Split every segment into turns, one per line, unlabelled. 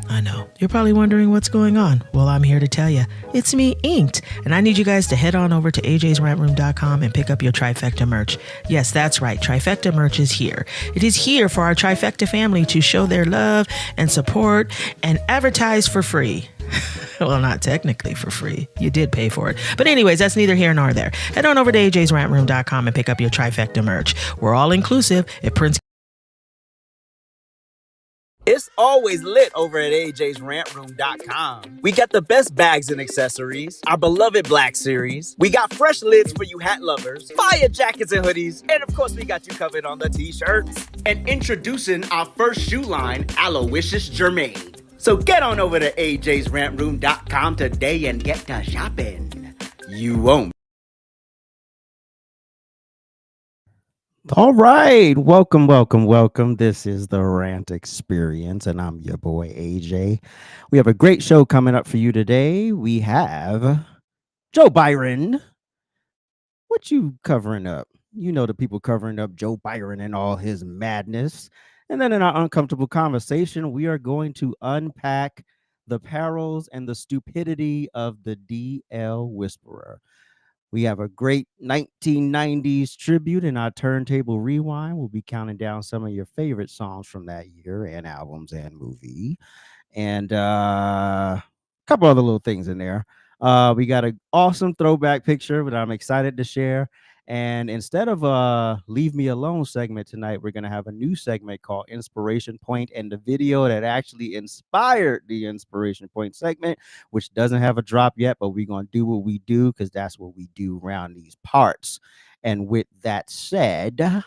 I know. You're probably wondering what's going on. Well, I'm here to tell you. It's me, Inked, and I need you guys to head on over to ajsrantroom.com and pick up your Trifecta merch. Yes, that's right. Trifecta merch is here. It is here for our Trifecta family to show their love and support and advertise for free. Well, not technically for free. You did pay for it. But anyways, that's neither here nor there. Head on over to ajsrantroom.com and pick up your Trifecta merch. We're all inclusive. It prints.
It's always lit over at ajsrantroom.com. We got the best bags and accessories, our beloved Black Series. We got fresh lids for you hat lovers, fire jackets and hoodies, and of course we got you covered on the t-shirts. And introducing our first shoe line, Aloysius Germain. So get on over to ajsrantroom.com today and get to shopping. You won't.
All right. Welcome. This is the RANT Experience, and I'm your boy, AJ. We have a great show coming up for you today. We have Joe Byron. What you covering up? You know the people covering up Joe Byron and all his madness. And then in our uncomfortable conversation, we are going to unpack the perils and the stupidity of the DL Whisperer. We have a great 1990s tribute in our Turntable Rewind. We'll be counting down some of your favorite songs from that year and albums and movie. And a couple other little things in there. We got an awesome throwback picture that I'm excited to share. And instead of a Leave Me Alone segment tonight, we're going to have a new segment called Inspiration Point, and the video that actually inspired the Inspiration Point segment, which doesn't have a drop yet, but we're going to do what we do because that's what we do around these parts. And with that said, that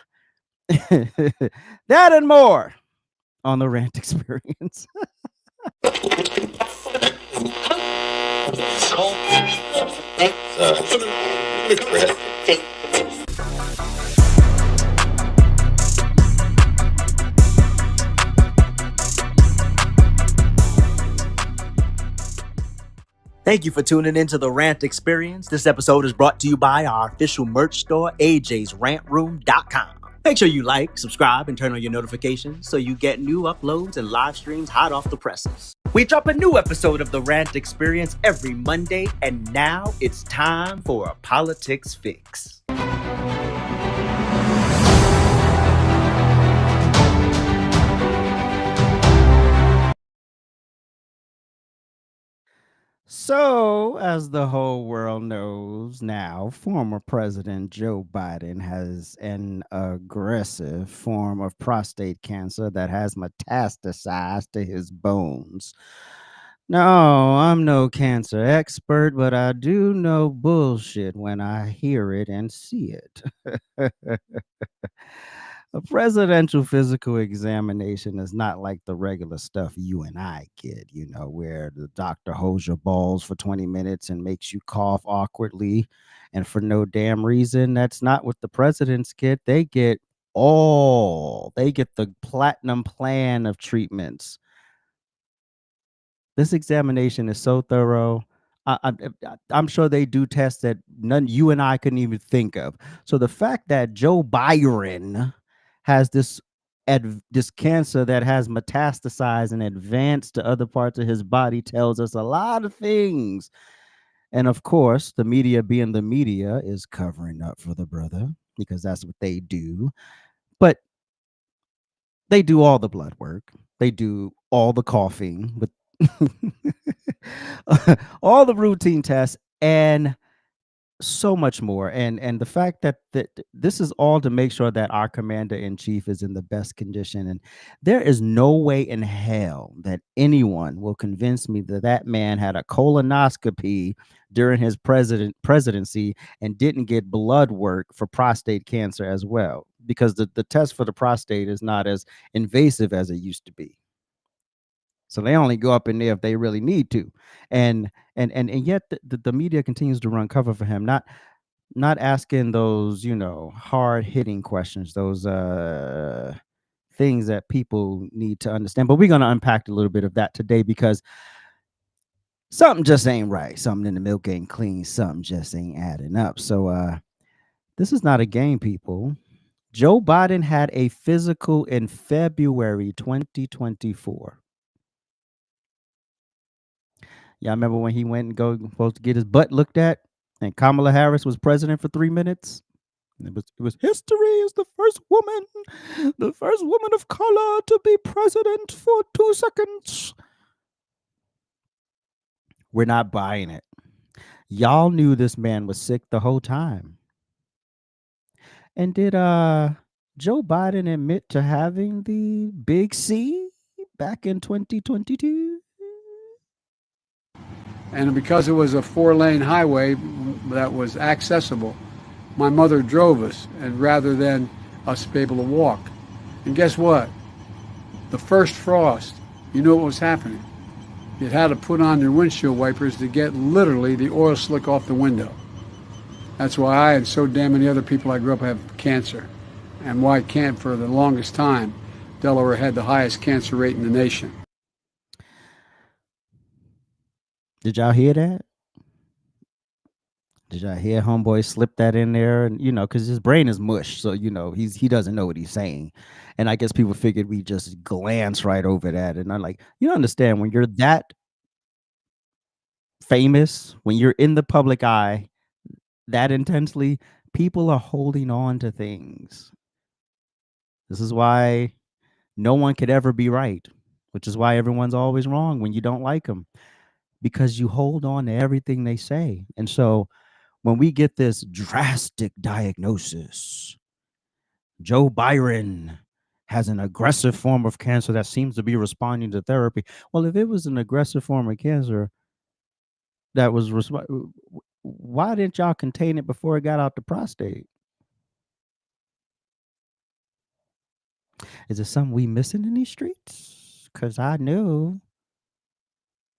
and more on the RANT Experience.
Thank you for tuning into the RANT Experience. This episode is brought to you by our official merch store, ajsrantroom.com. Make sure you like, subscribe, and turn on your notifications so you get new uploads and live streams hot off the presses. We drop a new episode of the RANT Experience every Monday, and now it's time for a politics fix.
So, as the whole world knows now, former President Joe Biden has an aggressive form of prostate cancer that has metastasized to his bones. No, I'm no cancer expert, but I do know bullshit when I hear it and see it. A presidential physical examination is not like the regular stuff you and I get, where the doctor holds your balls for 20 minutes and makes you cough awkwardly and for no damn reason. That's not what the presidents get. They get the platinum plan of treatments. This examination is so thorough. I'm sure they do tests that none you and I couldn't even think of. So the fact that Joe Byron has this cancer that has metastasized and advanced to other parts of his body tells us a lot of things. And of course, the media being the media is covering up for the brother because that's what they do. But they do all the blood work. They do all the coughing with all the routine tests and so much more. And the fact that this is all to make sure that our commander-in-chief is in the best condition. And there is no way in hell that anyone will convince me that that man had a colonoscopy during his presidency and didn't get blood work for prostate cancer as well, because the test for the prostate is not as invasive as it used to be. So they only go up in there if they really need to. And yet the media continues to run cover for him, not asking those, hard hitting questions, those things that people need to understand. But we're going to unpack a little bit of that today because something just ain't right. Something in the milk ain't clean. Something just ain't adding up. So this is not a game, people. Joe Biden had a physical in February 2024. Y'all remember when he went and supposed to get his butt looked at, and Kamala Harris was president for 3 minutes? It was history is the first woman of color to be president for 2 seconds. We're not buying it. Y'all knew this man was sick the whole time. And did Joe Biden admit to having the big C back in 2022?
And because it was a 4-lane highway that was accessible, my mother drove us, and rather than us be able to walk. And guess what? The first frost, you know what was happening? You had to put on your windshield wipers to get literally the oil slick off the window. That's why I and so damn many other people I grew up have cancer. And why can't, for the longest time, Delaware had the highest cancer rate in the nation.
Did y'all hear that? Did y'all hear homeboy slip that in there? And because his brain is mush, so he doesn't know what he's saying. And I guess people figured we just glance right over that. And I'm like, you understand, when you're that famous, when you're in the public eye that intensely, people are holding on to things. This is why no one could ever be right, which is why everyone's always wrong when you don't like them, because you hold on to everything they say. And so when we get this drastic diagnosis, Joe Byron has an aggressive form of cancer that seems to be responding to therapy. Well, if it was an aggressive form of cancer that was why didn't y'all contain it before it got out the prostate? Is it something we missing in these streets? Because I know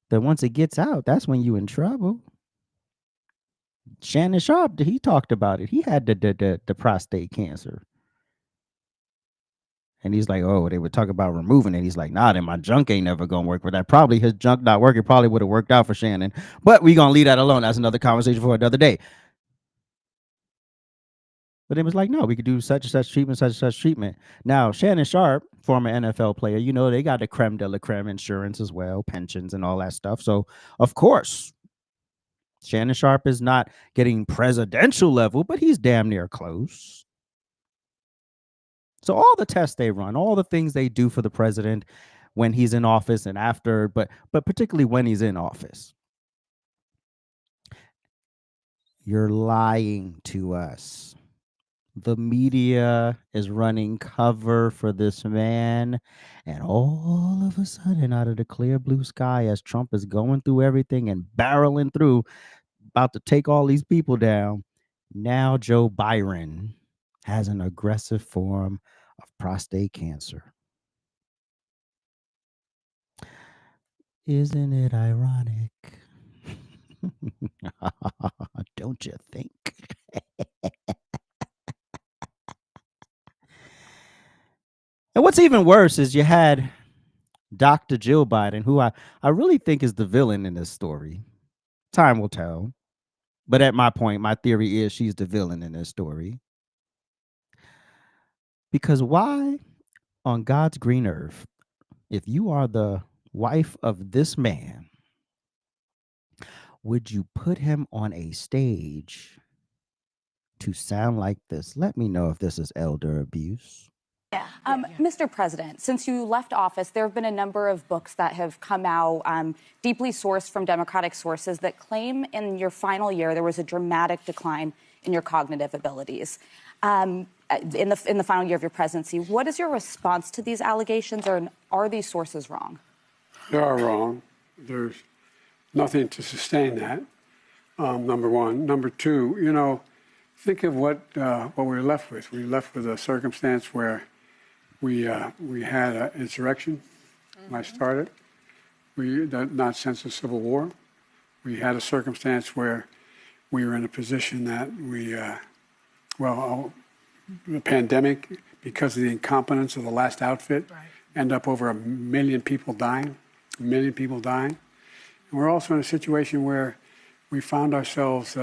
that once it gets out, that's when you in trouble. Shannon Sharp, he talked about it. He had the prostate cancer. And he's like, oh, they would talk about removing it. He's like, nah, then my junk ain't never going to work for that. Probably his junk not working probably would have worked out for Shannon. But we going to leave that alone. That's another conversation for another day. But it was like, no, we could do such and such treatment, such and such treatment. Now, Shannon Sharp, former NFL player, they got the creme de la creme insurance as well, pensions and all that stuff. So, of course, Shannon Sharp is not getting presidential level, but he's damn near close. So all the tests they run, all the things they do for the president when he's in office and after, but particularly when he's in office. You're lying to us. The media is running cover for this man. And all of a sudden, out of the clear blue sky, as Trump is going through everything and barreling through, about to take all these people down, now Joe Byron has an aggressive form of prostate cancer. Isn't it ironic? Don't you think? And what's even worse is you had Dr. Jill Biden, who I really think is the villain in this story. Time will tell. But at my point, my theory is she's the villain in this story. Because why on God's green earth, if you are the wife of this man, would you put him on a stage to sound like this? Let me know if this is elder abuse.
Mr. President, since you left office, there have been a number of books that have come out, deeply sourced from Democratic sources, that claim in your final year there was a dramatic decline in your cognitive abilities. In the final year of your presidency, what is your response to these allegations, or are these sources wrong?
They are wrong. There's nothing to sustain that. Number one. Number two, think of what we were left with. We were left with a circumstance where we had an insurrection when I started. Not since the Civil War. We had a circumstance where we were in a position that the pandemic, because of the incompetence of the last outfit, end up over 1 million people dying. 1 million people dying. And we're also in a situation where we found ourselves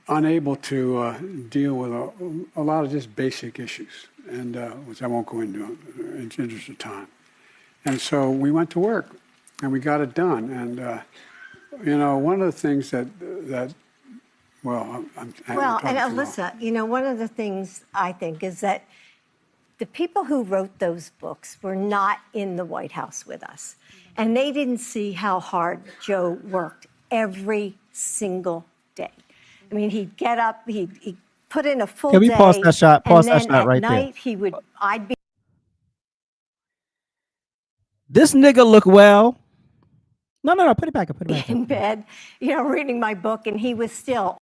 unable to deal with a lot of just basic issues, and which I won't go into in the interest of time. And so we went to work, and we got it done. And You know, one of the things that well,
Well,
talking
and
too long.
Alyssa, you know, one of the things I think is that the people who wrote those books were not in the White House with us. And they didn't see how hard Joe worked every single day. I mean, he'd get up, he'd put in a full
Can we
day.
pause that shot? Pause
and
that
then
shot
at
right there.
night, I'd be.
This nigga look well. No, put it back. Put it back.
in bed, you know, reading my book, and he was still.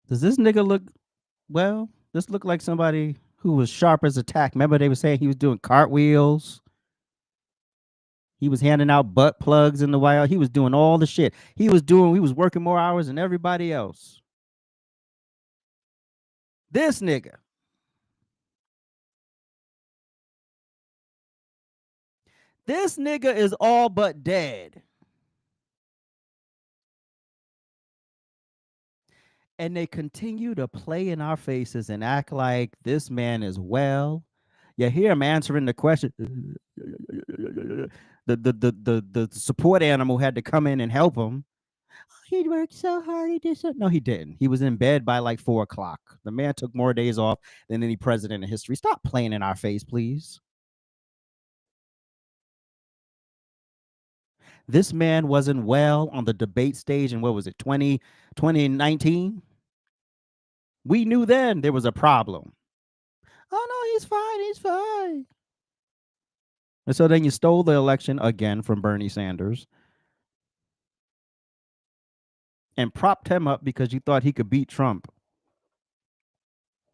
Does this nigga look well? This look like somebody who was sharp as a tack. Remember they were saying he was doing cartwheels. He was handing out butt plugs in the White House. He was doing all the shit. He was working more hours than everybody else. This nigga. This nigga is all but dead. And they continue to play in our faces and act like this man is well. You hear him answering the question. The support animal had to come in and help him. He worked so hard. He did so. No, he didn't. He was in bed by like 4 o'clock. The man took more days off than any president in history. Stop playing in our face, please. This man wasn't well on the debate stage in, what was it, 2019? We knew then there was a problem. Oh, no, he's fine. He's fine. And so then you stole the election again from Bernie Sanders and propped him up because you thought he could beat Trump.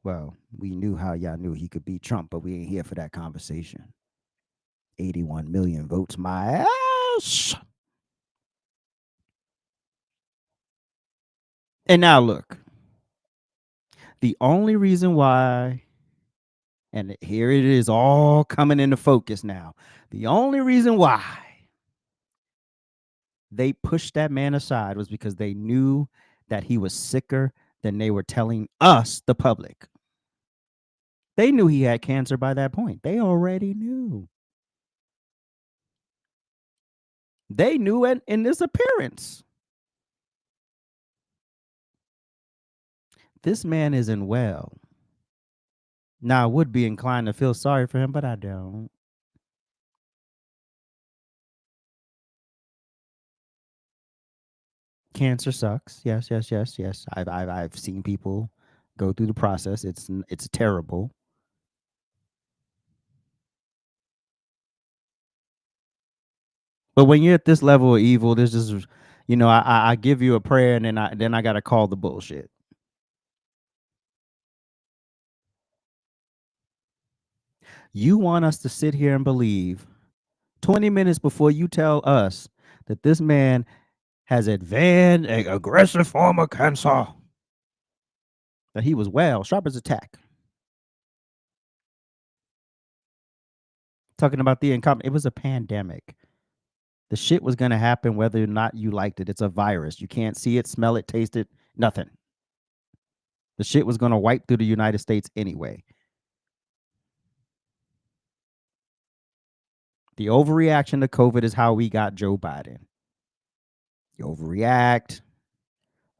Well, we knew how y'all knew he could beat Trump, but we ain't here for that conversation. 81 million votes, my ass. And now look, the only reason why, and here it is all coming into focus now. The only reason why they pushed that man aside was because they knew that he was sicker than they were telling us, the public. They knew he had cancer by that point. They already knew. They knew it in this appearance. This man isn't well. Now, I would be inclined to feel sorry for him, but I don't. Cancer sucks. Yes. I've seen people go through the process. It's terrible. But when you're at this level of evil, there's just, I give you a prayer and then I gotta call the bullshit. You want us to sit here and believe 20 minutes before you tell us that this man has advanced aggressive form of cancer, that he was well, sharp as a tack. Talking about the incompetent. It was a pandemic. The shit was going to happen whether or not you liked it. It's a virus. You can't see it, smell it, taste it, nothing. The shit was going to wipe through the United States anyway. The overreaction to COVID is how we got Joe Biden. You overreact.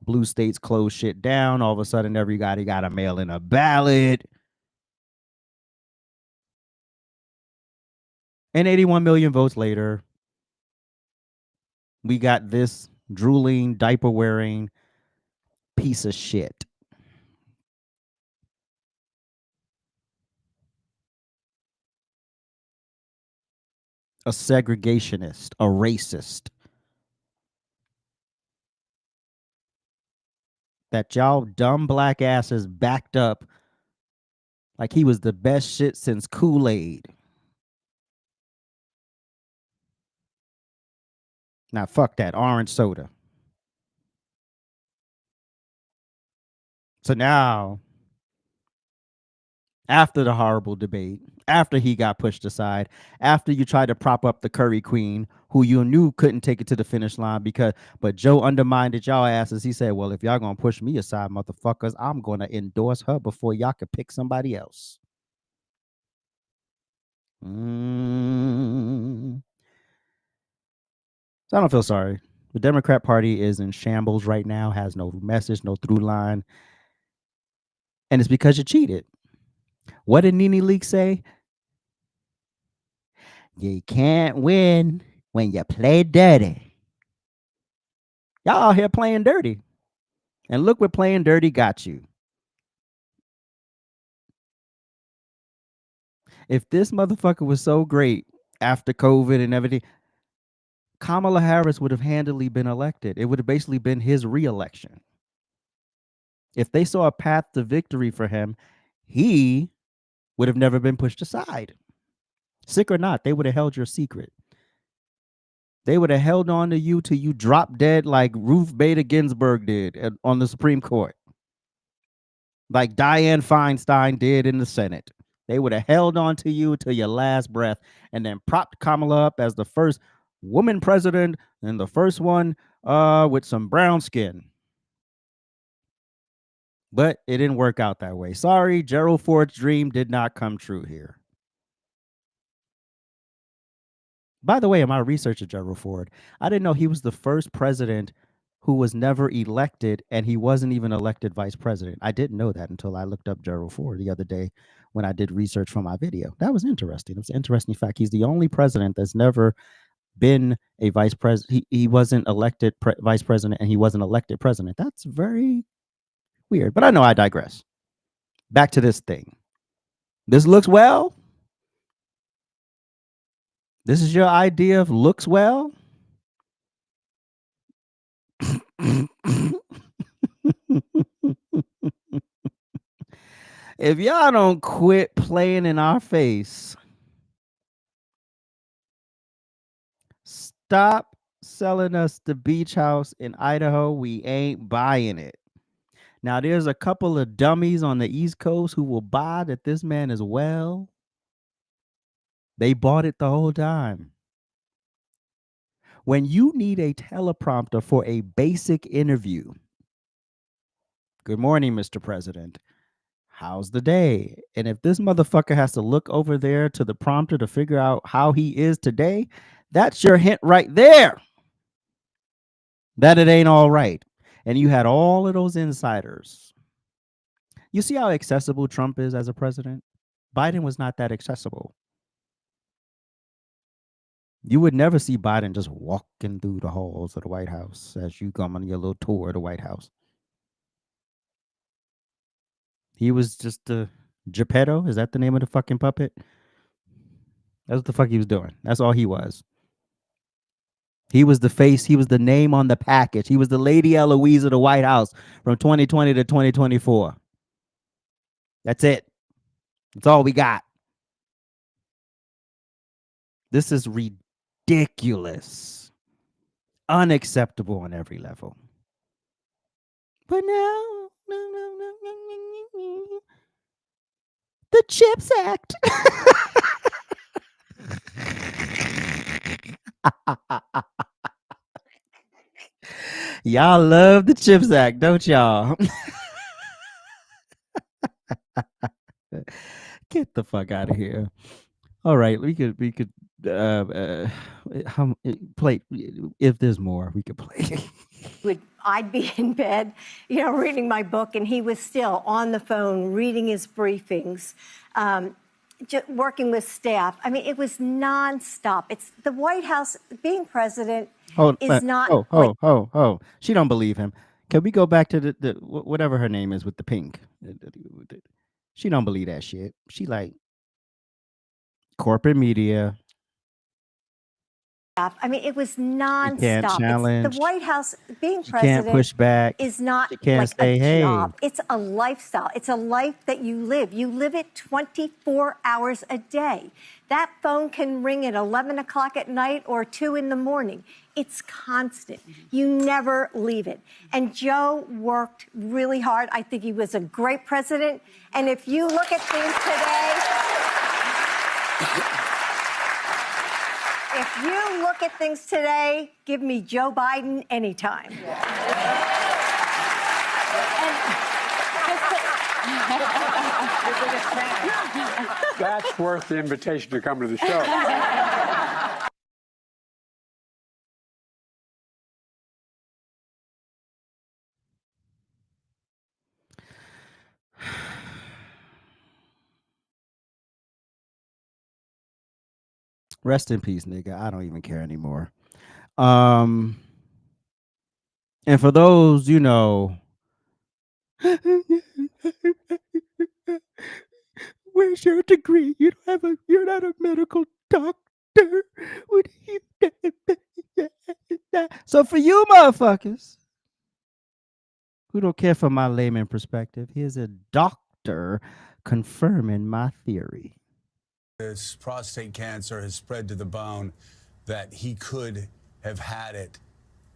Blue states close shit down. All of a sudden, everybody got to mail in a ballot. And 81 million votes later, we got this drooling, diaper-wearing piece of shit. A segregationist, a racist. That y'all dumb black asses backed up like he was the best shit since Kool-Aid. Now, fuck that orange soda. So now, after the horrible debate, after he got pushed aside, after you tried to prop up the Curry Queen, who you knew couldn't take it to the finish line but Joe undermined y'all asses. He said, well, if y'all gonna push me aside, motherfuckers, I'm gonna endorse her before y'all could pick somebody else. So I don't feel sorry. The Democrat Party is in shambles right now, has no message, no through line. And it's because you cheated. What did Nene Leakes say? You can't win when you play dirty. Y'all out here playing dirty. And look what playing dirty got you. If this motherfucker was so great after COVID and everything, Kamala Harris would have handily been elected. It would have basically been his reelection. If they saw a path to victory for him, he would have never been pushed aside. Sick or not, they would have held your secret. They would have held on to you till you dropped dead like Ruth Bader Ginsburg did on the Supreme Court. Like Dianne Feinstein did in the Senate. They would have held on to you till your last breath and then propped Kamala up as the first woman president and the first one with some brown skin. But it didn't work out that way. Sorry, Gerald Ford's dream did not come true here. By the way, in my research of Gerald Ford, I didn't know he was the first president who was never elected, and he wasn't even elected vice president. I didn't know that until I looked up Gerald Ford the other day when I did research for my video. That was interesting. It was an interesting fact. He's the only president that's never been a vice president. He wasn't elected vice president, and he wasn't elected president. That's very weird, but I know I digress. Back to this thing. This looks well. This is your idea of looks well. If y'all don't quit playing in our face, stop selling us the beach house in Idaho. We ain't buying it. Now, there's a couple of dummies on the East Coast who will buy that this man is well. They bought it the whole time. When you need a teleprompter for a basic interview, good morning, Mr. President. How's the day? And if this motherfucker has to look over there to the prompter to figure out how he is today, that's your hint right there that it ain't all right. And you had all of those insiders. You see how accessible Trump is as a president? Biden was not that accessible. You would never see Biden just walking through the halls of the White House as you come on your little tour of the White House. He was just a Geppetto. Is that the name of the fucking puppet? That's what the fuck he was doing. That's all he was. He was the face. He was the name on the package. He was the Lady Eloise of the White House from 2020 to 2024. That's it. That's all we got. This is ridiculous. Unacceptable on every level. But now, the CHIPS Act. Y'all love the CHIPS Act, don't y'all? Get the fuck out of here. All right, we could play. If there's more, we could play.
I'd be in bed, reading my book, and he was still on the phone reading his briefings, working with staff. I mean, it was nonstop. It's the White House. Being president is not.
Oh! She don't believe him. Can we go back to the whatever her name is with the pink? She don't believe that shit. She like corporate media.
I mean, it was nonstop.
Can't challenge.
It's the White House. Being president
can't push back.
Is not
can't
like
say,
a
hey.
job. It's a lifestyle. It's a life that you live. You live it 24 hours a day. That phone can ring at 11 o'clock at night or 2 in the morning. It's constant. You never leave it. And Joe worked really hard. I think he was a great president. And if you look at things today... If you look at things today, give me Joe Biden anytime.
That's worth the invitation to come to the show.
Rest in peace, nigga. I don't even care anymore. And for those, where's your degree? You're not a medical doctor. What do you So for you motherfuckers who don't care for my layman perspective, here's a doctor confirming my theory.
His prostate cancer has spread to the bone that he could have had it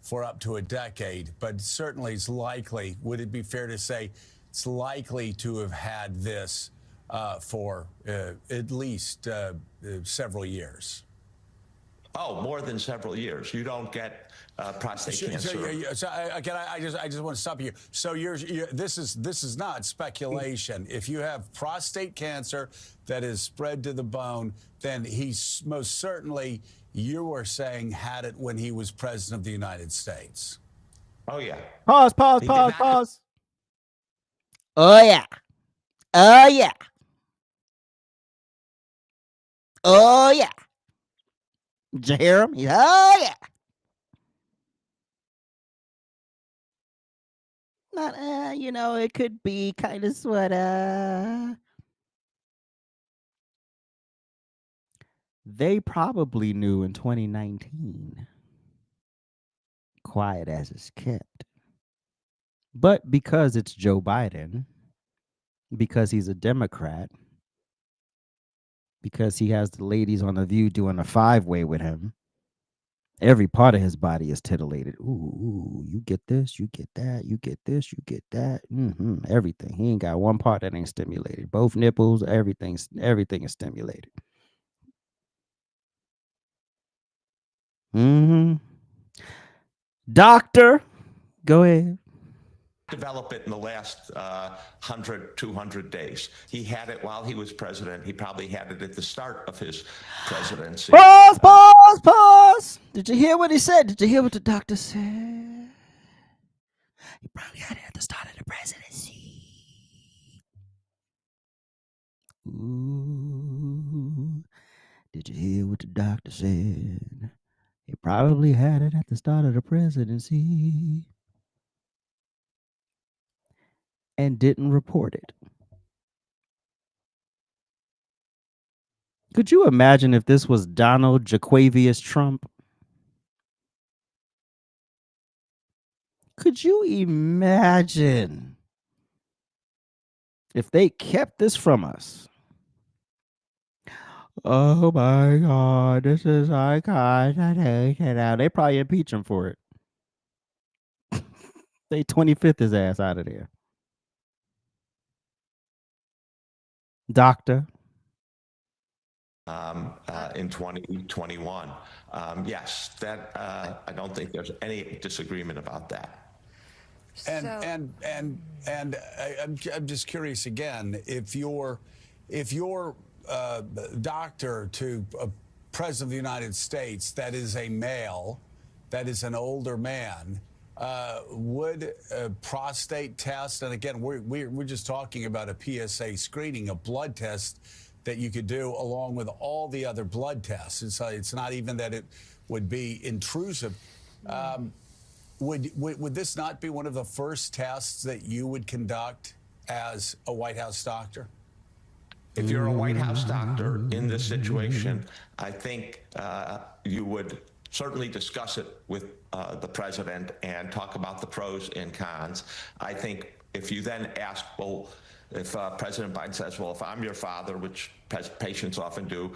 for up to a decade, but certainly it's likely, would it be fair to say, it's likely to have had this for at least several years?
Oh, more than several years. You don't get prostate cancer.
I just want to stop you. So this is not speculation. If you have prostate cancer that is spread to the bone, then he's most certainly, you are saying, had it when he was president of the United States.
Oh yeah.
Pause. Oh yeah. Oh yeah. Oh yeah. Did you hear him? Oh yeah. Not it could be kind of sorta. They probably knew in 2019. Quiet as it's kept. But because it's Joe Biden, because he's a Democrat, because he has the ladies on The View doing a 5-way with him, every part of his body is titillated. Ooh, you get this, you get that, you get this, you get that. Everything. He ain't got one part that ain't stimulated. Both nipples, everything is stimulated. Doctor, go ahead.
Develop it in the last 100, 200 days. He had it while he was president. He probably had it at the start of his presidency.
Pause. Did you hear what he said? Did you hear what the doctor said? He probably had it at the start of the presidency. Ooh. Did you hear what the doctor said? He probably had it at the start of the presidency and didn't report it. Could you imagine if this was Donald Jaquavius Trump? Could you imagine if they kept this from us? Oh my God, this is iconic. They probably impeach him for it. They 25th his ass out of there. Doctor.
In 2021. Yes, that I don't think there's any disagreement about that.
And I'm just curious again, if your doctor to a president of the United States that is a male, that is an older man, would a prostate test, and again, we're just talking about a PSA screening, a blood test that you could do along with all the other blood tests. It's not even that it would be intrusive. Would this not be one of the first tests that you would conduct as a White House doctor?
If you're a White House doctor in this situation, I think you would certainly discuss it with the president and talk about the pros and cons. I think if you then ask, well, if President Biden says, well, if I'm your father, which patients often do,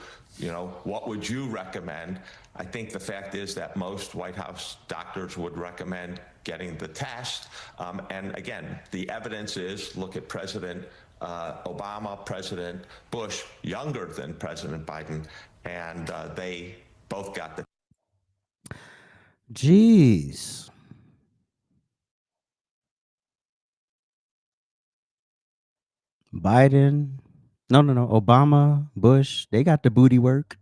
what would you recommend? I think the fact is that most White House doctors would recommend getting the test. And again, the evidence is, look at President Obama, President Bush, younger than President Biden, and they both got the.
Jeez. Biden No. Obama, Bush, they got the booty work.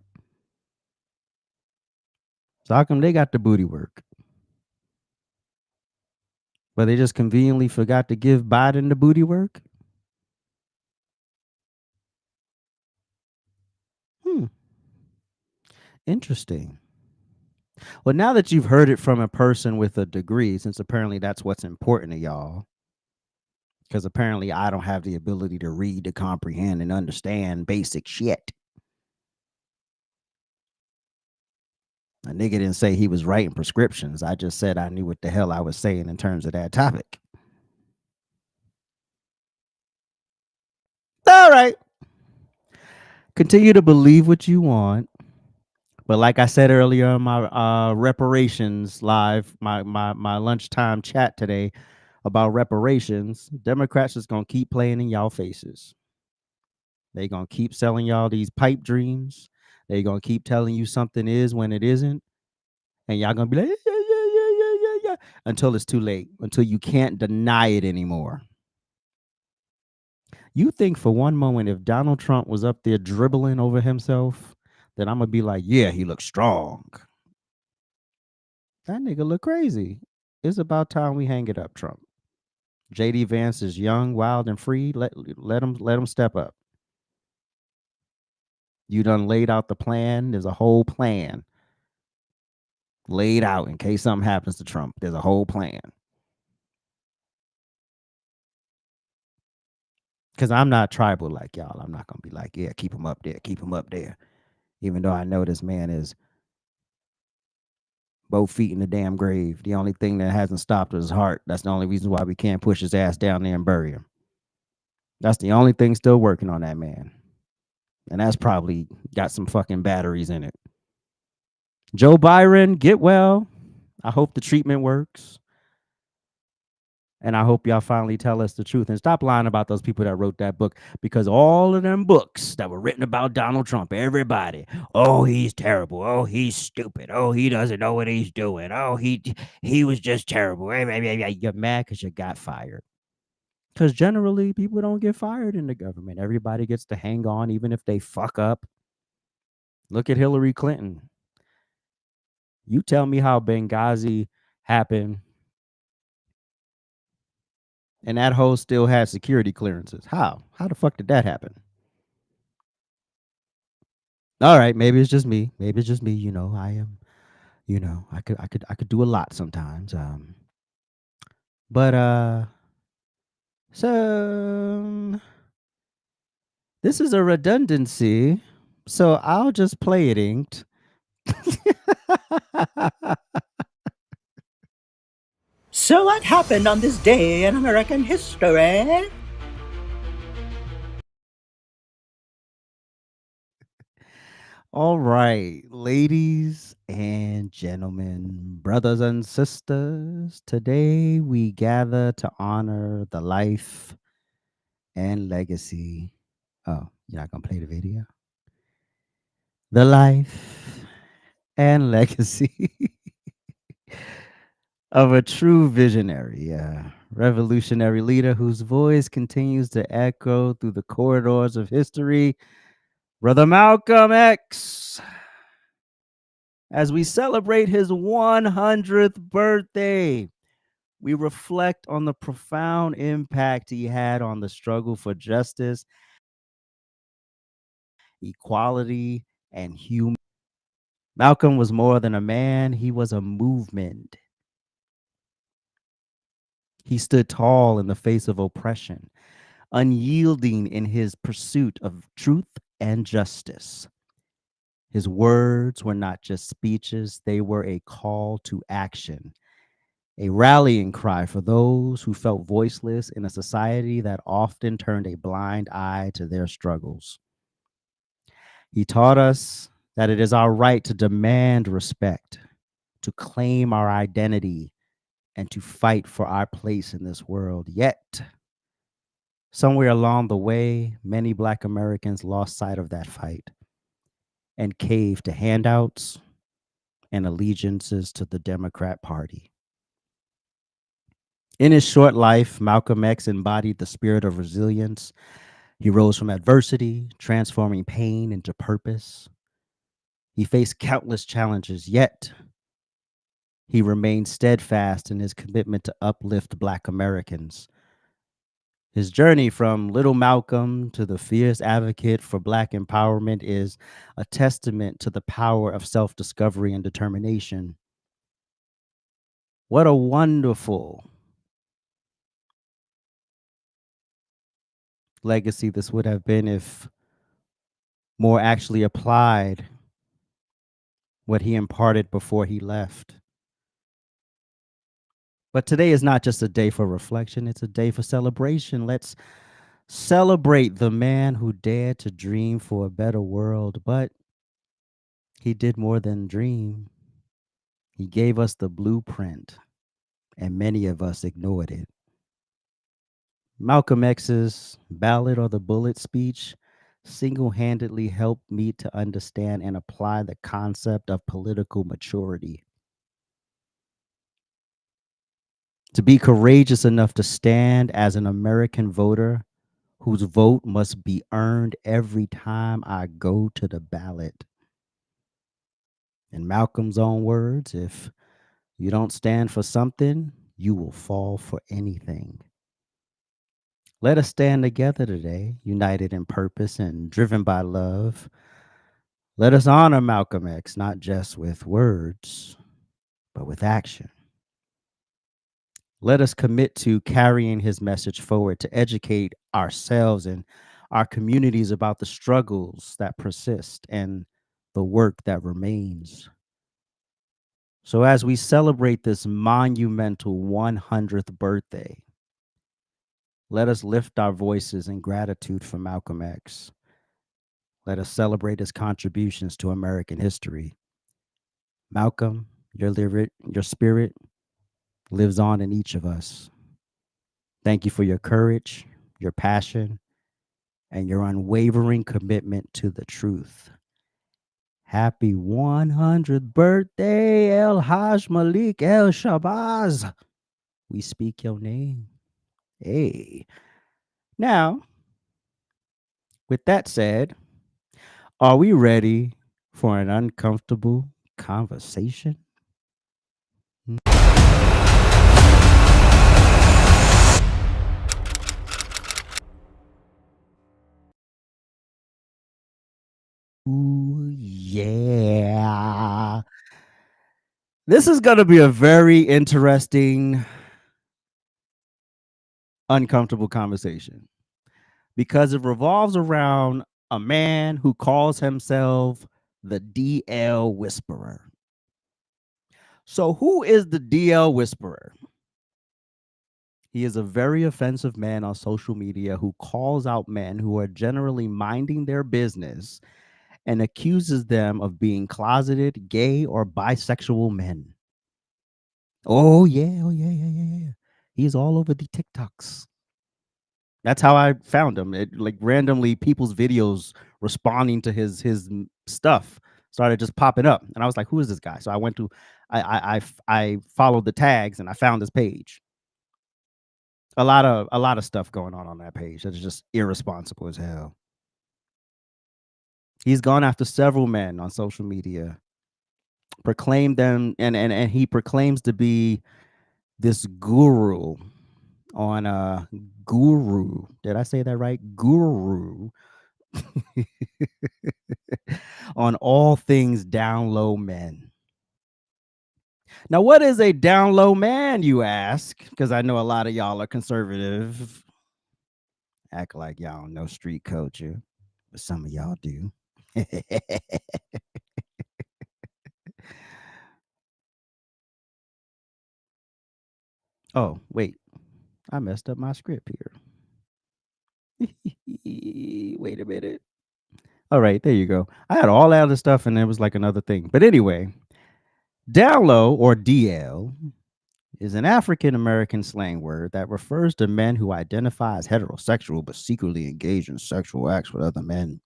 So how come they got the booty work? But they just conveniently forgot to give Biden the booty work? Interesting. Well, now that you've heard it from a person with a degree, since apparently that's what's important to y'all, because apparently I don't have the ability to read, to comprehend, and understand basic shit. A nigga didn't say he was writing prescriptions. I just said I knew what the hell I was saying in terms of that topic. All right. Continue to believe what you want. But like I said earlier on my reparations live, my lunchtime chat today about reparations, Democrats is gonna keep playing in y'all faces. They gonna keep selling y'all these pipe dreams. They gonna keep telling you something is when it isn't, and y'all gonna be like, yeah, until it's too late, until you can't deny it anymore. You think for one moment if Donald Trump was up there dribbling over himself, then I'm gonna be like, yeah, he looks strong. That nigga look crazy. It's about time we hang it up, Trump. JD Vance is young, wild, and free. Let him step up. You done laid out the plan. There's a whole plan laid out in case something happens to Trump. There's a whole plan. Because I'm not tribal like y'all. I'm not gonna be like, yeah, keep him up there, keep him up there. Even though I know this man is both feet in the damn grave. The only thing that hasn't stopped is his heart. That's the only reason why we can't push his ass down there and bury him. That's the only thing still working on that man. And that's probably got some fucking batteries in it. Joe Byron, get well. I hope the treatment works. And I hope y'all finally tell us the truth and stop lying about those people that wrote that book, because all of them books that were written about Donald Trump, everybody, oh, he's terrible. Oh, he's stupid. Oh, he doesn't know what he's doing. Oh, he was just terrible. You're mad because you got fired. Because generally, people don't get fired in the government. Everybody gets to hang on, even if they fuck up. Look at Hillary Clinton. You tell me how Benghazi happened and that hoe still had security clearances. How? How the fuck did that happen? All right, maybe it's just me. Maybe it's just me. You know, I am. You know, I could do a lot sometimes. But so this is a redundancy, so I'll just play it inked.
So what happened on this day in American history?
All right, ladies and gentlemen, brothers and sisters, today we gather to honor the life and legacy. Oh, you're not going to play the video? The life and legacy of a true visionary, revolutionary leader whose voice continues to echo through the corridors of history, Brother Malcolm X. As we celebrate his 100th birthday, we reflect on the profound impact he had on the struggle for justice, equality, and human. Malcolm was more than a man, he was a movement. He stood tall in the face of oppression, unyielding in his pursuit of truth and justice. His words were not just speeches, they were a call to action, a rallying cry for those who felt voiceless in a society that often turned a blind eye to their struggles. He taught us that it is our right to demand respect, to claim our identity, and to fight for our place in this world. Yet, somewhere along the way, many Black Americans lost sight of that fight and caved to handouts and allegiances to the Democrat Party. In his short life, Malcolm X embodied the spirit of resilience, He rose from adversity, transforming pain into purpose. He faced countless challenges, yet he remained steadfast in his commitment to uplift Black Americans. His journey from little Malcolm to the fierce advocate for Black empowerment is a testament to the power of self-discovery and determination. What a wonderful legacy this would have been if more actually applied what he imparted before he left. But today is not just a day for reflection, it's a day for celebration. Let's celebrate the man who dared to dream for a better world, but he did more than dream. He gave us the blueprint, and many of us ignored it. Malcolm X's Ballad or the Bullet speech single-handedly helped me to understand and apply the concept of political maturity. To be courageous enough to stand as an American voter whose vote must be earned every time I go to the ballot. In Malcolm's own words, if you don't stand for something, you will fall for anything. Let us stand together today, united in purpose and driven by love. Let us honor Malcolm X, not just with words, but with action. Let us commit to carrying his message forward to educate ourselves and our communities about the struggles that persist and the work that remains. So as we celebrate this monumental 100th birthday, let us lift our voices in gratitude for Malcolm X. Let us celebrate his contributions to American history. Malcolm, your spirit lives on in each of us. Thank you for your courage, your passion, and your unwavering commitment to the truth. Happy 100th birthday, El Haj Malik El Shabazz. We speak your name. Hey. Now, with that said, are we ready for an uncomfortable conversation? Ooh, yeah. This is going to be a very interesting, uncomfortable conversation because it revolves around a man who calls himself the DL Whisperer. So, who is the DL Whisperer? He is a very offensive man on social media who calls out men who are generally minding their business and accuses them of being closeted, gay, or bisexual men. Oh, yeah. He's all over the TikToks. That's how I found him. It, like randomly, people's videos responding to his stuff started just popping up, and I was like, "Who is this guy?" So I went to, I followed the tags, and I found his page. A lot of stuff going on that page that's just irresponsible as hell. He's gone after several men on social media, proclaimed them, and he proclaims to be this guru on guru. Did I say that right? Guru on all things down low men. Now, what is a down low man, you ask? Because I know a lot of y'all are conservative. Act like y'all don't know street culture, but some of y'all do. Oh, wait. I messed up my script here. Wait a minute. All right, there you go. I had all that other stuff and there was like another thing. But anyway, down low or DL is an African American slang word that refers to men who identify as heterosexual but secretly engage in sexual acts with other men.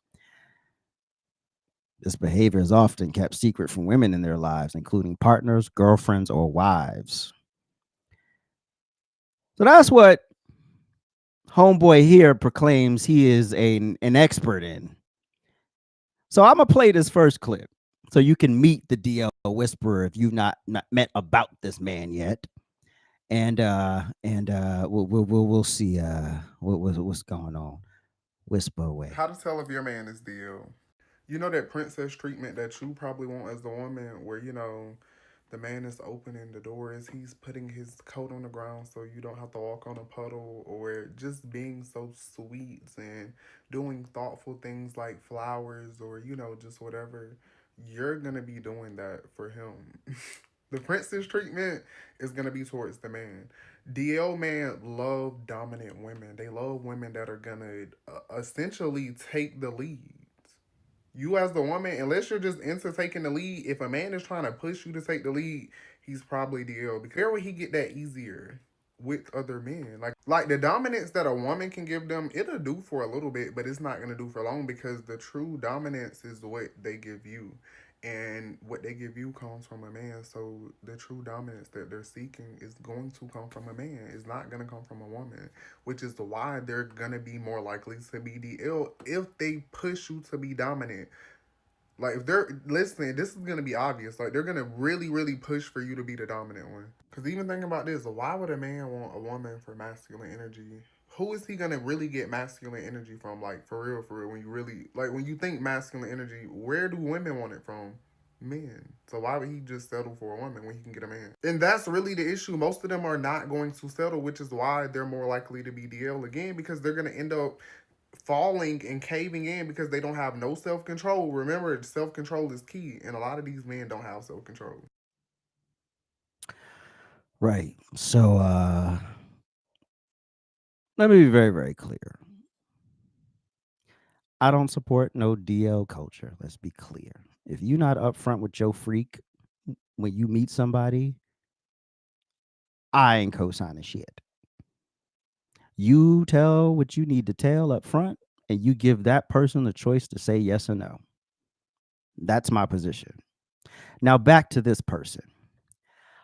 This behavior is often kept secret from women in their lives, including partners, girlfriends, or wives. So that's what homeboy here proclaims he is an expert in. So I'm gonna play this first clip so you can meet the DL whisperer if you've not met about this man yet. And we'll see what's going on. Whisper away.
How to tell if your man is DL. You know that princess treatment that you probably want as the woman, where the man is opening the door as he's putting his coat on the ground so you don't have to walk on a puddle, or just being so sweet and doing thoughtful things like flowers, or just whatever. You're gonna be doing that for him. The princess treatment is gonna be towards the man. DL man love dominant women. They love women that are gonna essentially take the lead. You as the woman, unless you're just into taking the lead, if a man is trying to push you to take the lead, he's probably DL. Because where would he get that easier with other men? Like the dominance that a woman can give them, it'll do for a little bit, but it's not gonna do for long, because the true dominance is what they give you. And what they give you comes from a man. So the true dominance that they're seeking is going to come from a man. It's not going to come from a woman, which is why they're going to be more likely to be DL if they push you to be dominant. Like, if they're listening, this is going to be obvious. Like, they're going to really, really push for you to be the dominant one. Because even thinking about this, why would a man want a woman for masculine energy? Who is he going to really get masculine energy from? Like, for real, when you really, like, when you think masculine energy, where do women want it from? Men. So why would he just settle for a woman when he can get a man? And that's really the issue. Most of them are not going to settle, which is why they're more likely to be DL again, because they're going to end up falling and caving in because they don't have no self-control. Remember, self-control is key, and a lot of these men don't have self-control.
Right. So let me be very, very clear. I don't support no DL culture. Let's be clear. If you're not upfront with your freak when you meet somebody, I ain't co-signing shit. You tell what you need to tell up front, and you give that person the choice to say yes or no. That's my position. Now back to this person.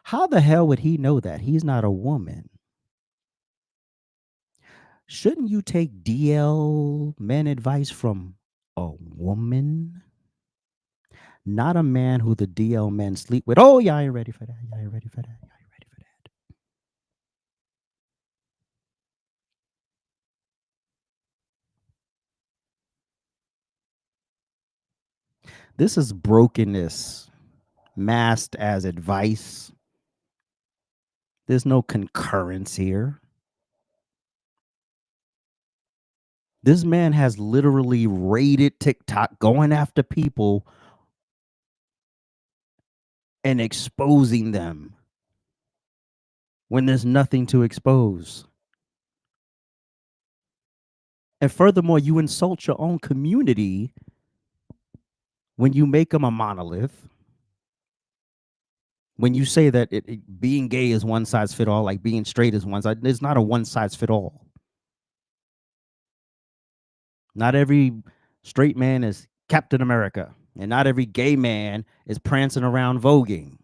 How the hell would he know that? He's not a woman. Shouldn't you take DL men advice from a woman? Not a man who the DL men sleep with. Oh, y'all ain't ready for that. Y'all ain't ready for that. Y'all ain't ready for that. This is brokenness masked as advice. There's no concurrence here. This man has literally raided TikTok, going after people and exposing them when there's nothing to expose. And furthermore, you insult your own community when you make them a monolith. When you say that being gay is one size fit all, like being straight is one size, it's not a one size fit all. Not every straight man is Captain America, and not every gay man is prancing around voguing.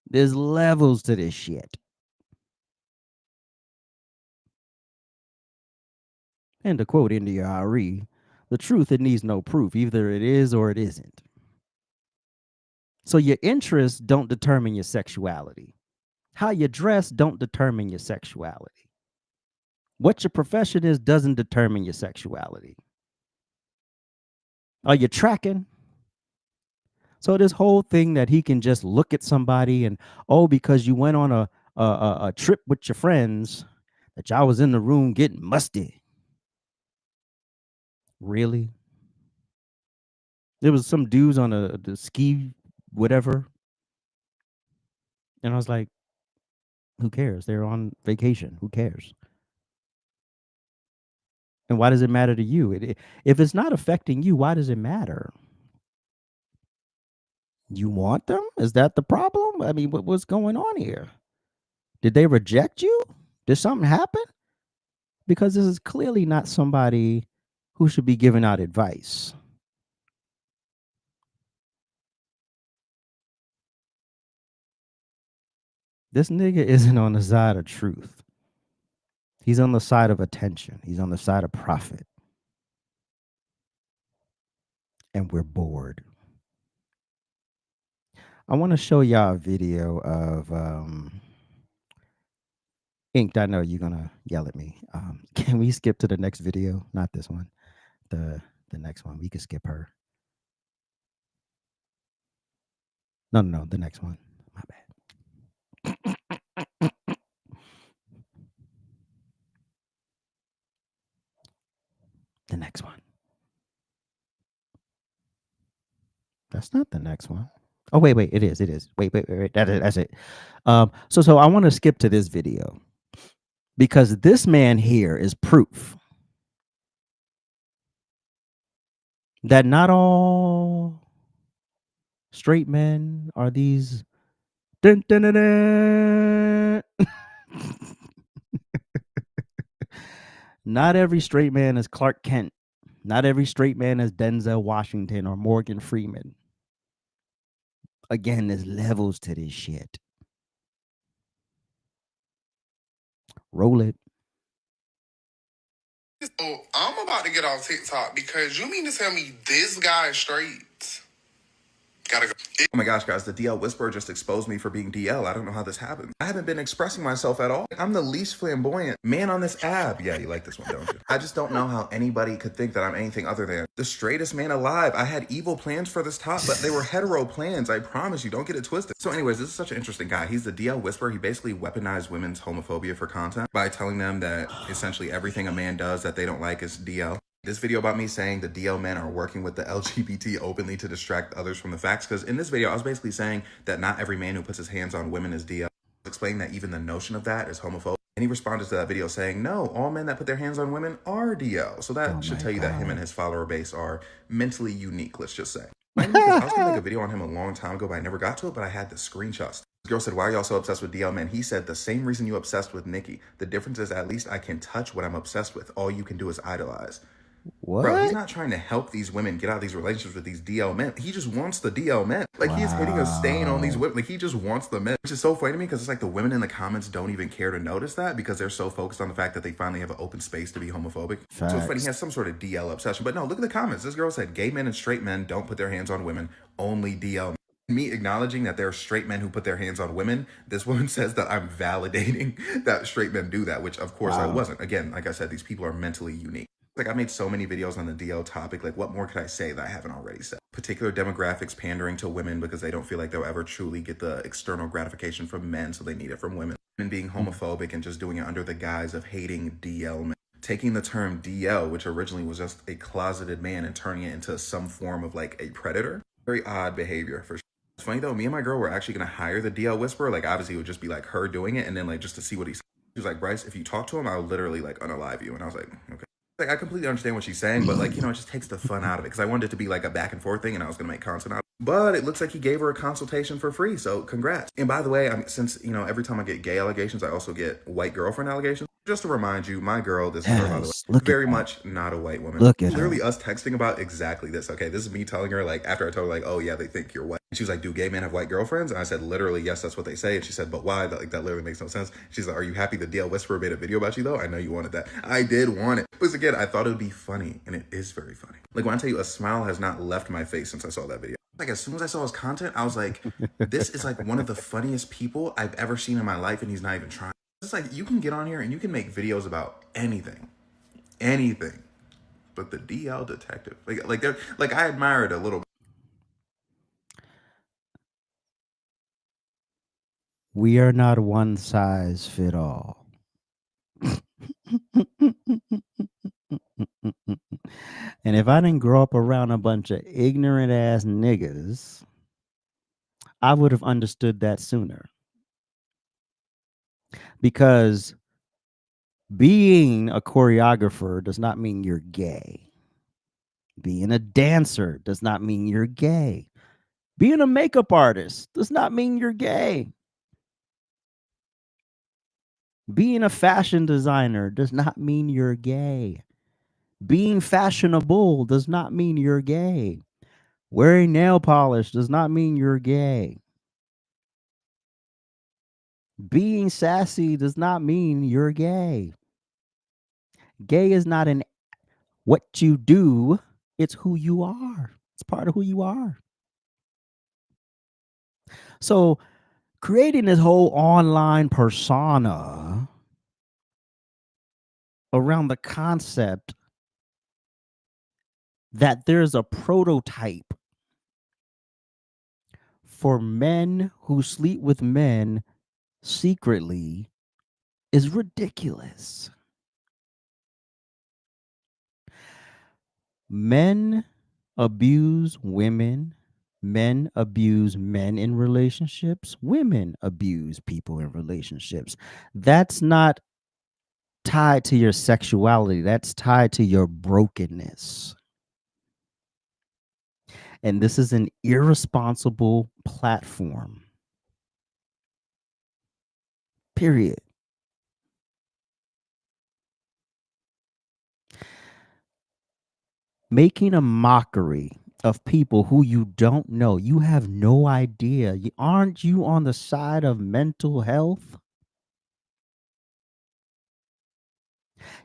There's levels to this shit. And to quote India Ari, the truth, it needs no proof. Either it is or it isn't. So your interests don't determine your sexuality. How you dress don't determine your sexuality. What your profession is doesn't determine your sexuality. Are you tracking? So this whole thing that he can just look at somebody and, oh, because you went on a trip with your friends, that y'all was in the room getting musty. Really? There was some dudes on the ski, whatever. And I was like, who cares? They're on vacation. Who cares? And why does it matter to you? If it's not affecting you, why does it matter? You want them? Is that the problem? I mean, what's going on here? Did they reject you? Did something happen? Because this is clearly not somebody who should be giving out advice. This nigga isn't on the side of truth. He's on the side of attention. He's on the side of profit. And we're bored. I want to show y'all a video of Inked. I know you're gonna yell at me. Can we skip to the next video? Not this one. The next one. We can skip her. No, the next one. My bad. The next one. That's not the next one. Oh, wait. It is. Wait. That's it. So I want to skip to this video because this man here is proof that not all straight men are these. Dun, dun, dun, dun. Not every straight man is Clark Kent. Not every straight man is Denzel Washington or Morgan Freeman. Again, there's levels to this shit. Roll it.
So I'm about to get off TikTok because you mean to tell me this guy is straight? Gotta go. Oh my gosh, guys, the DL Whisperer just exposed me for being DL. I don't know how this happened. I haven't been expressing myself at all. I'm the least flamboyant man on this app. Yeah, you like this one, don't you? I just don't know how anybody could think that I'm anything other than the straightest man alive. I had evil plans for this top, but they were hetero plans. I promise you, don't get it twisted. So anyways, this is such an interesting guy. He's the DL Whisperer. He basically weaponized women's homophobia for content by telling them that essentially everything a man does that they don't like is DL. This video about me saying the DL men are working with the LGBT openly to distract others from the facts, because in this video, I was basically saying that not every man who puts his hands on women is DL. Explaining that even the notion of that is homophobic. And he responded to that video saying, no, all men that put their hands on women are DL. So that should tell you that him and his follower base are mentally unique, let's just say. I was gonna make a video on him a long time ago, but I never got to it, but I had the screenshots. This girl said, why are y'all so obsessed with DL men? He said, the same reason you obsessed with Nikki. The difference is at least I can touch what I'm obsessed with. All you can do is idolize.
What?
Bro, he's not trying to help these women get out of these relationships with these DL men. He just wants the DL men. Like, he's hitting a stain on these women. Like, he just wants the men. Which is so funny to me because it's like the women in the comments don't even care to notice that because they're so focused on the fact that they finally have an open space to be homophobic.
Facts.
So it's funny, he has some sort of DL obsession. But no, look at the comments. This girl said, gay men and straight men don't put their hands on women, only DL men. Me acknowledging that there are straight men who put their hands on women, this woman says that I'm validating that straight men do that, which of course I wasn't. Again, like I said, these people are mentally unique. Like, I made so many videos on the DL topic. Like, what more could I say that I haven't already said? Particular demographics pandering to women because they don't feel like they'll ever truly get the external gratification from men, so they need it from women. And being homophobic and just doing it under the guise of hating DL men. Taking the term DL, which originally was just a closeted man, and turning it into some form of like a predator. Very odd behavior for sure. It's funny though, me and my girl were actually going to hire the DL Whisperer. Like, obviously it would just be like her doing it and then like just to see what he said. She was like, Bryce, if you talk to him, I'll literally like unalive you. And I was like, okay. Like, I completely understand what she's saying, but like, you know, it just takes the fun out of it because I wanted it to be like a back and forth thing and I was going to make content out of it. But it looks like he gave her a consultation for free, so congrats. And by the way, I mean, since, you know, every time I get gay allegations, I also get white girlfriend allegations. Just to remind you, my girl, this is her, by the way, very much not a white woman.
Look at
literally
her.
us texting about exactly this. Okay, this is me telling her, like, after I told her, like, oh yeah, they think you're white. And she was like, do gay men have white girlfriends? And I said, literally, yes, that's what they say. And she said, but why? That literally makes no sense. She's like, are you happy the DL Whisperer made a video about you though? I know you wanted that. I did want it. Because again, I thought it would be funny, and it is very funny. Like, when I tell you, a smile has not left my face since I saw that video. Like, as soon as I saw his content, I was like, this is like one of the funniest people I've ever seen in my life, and he's not even trying. It's like, you can get on here and you can make videos about anything, but the DL detective, they're like, I admire it a little bit.
We are not one size fit all. And if I didn't grow up around a bunch of ignorant ass niggas, I would have understood that sooner. Because being a choreographer does not mean you're gay. Being a dancer does not mean you're gay. Being a makeup artist does not mean you're gay. Being a fashion designer does not mean you're gay. Being fashionable does not mean you're gay. Wearing nail polish does not mean you're gay. Being sassy does not mean you're gay. Gay is not an what you do, it's who you are. It's part of who you are. So creating this whole online persona around the concept that there's a prototype for men who sleep with men secretly is ridiculous. Men abuse women. Men abuse men in relationships. Women abuse people in relationships. That's not tied to your sexuality. That's tied to your brokenness. And this is an irresponsible platform. Period. Making a mockery of people who you don't know. You have no idea. Aren't you on the side of mental health?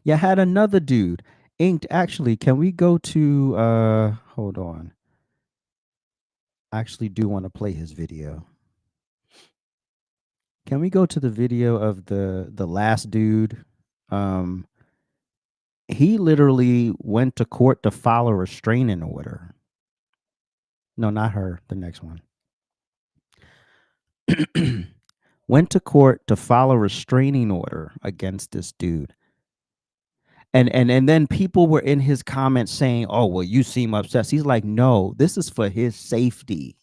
You had another dude, Inked. Actually, can we go to hold on. I actually do want to play his video. Can we go to the video of the last dude? He literally went to court to file a restraining order. No, not her, the next one. Went to court to file a restraining order against this dude. And then people were in his comments saying, "Oh, well, you seem obsessed." He's like, "No, this is for his safety.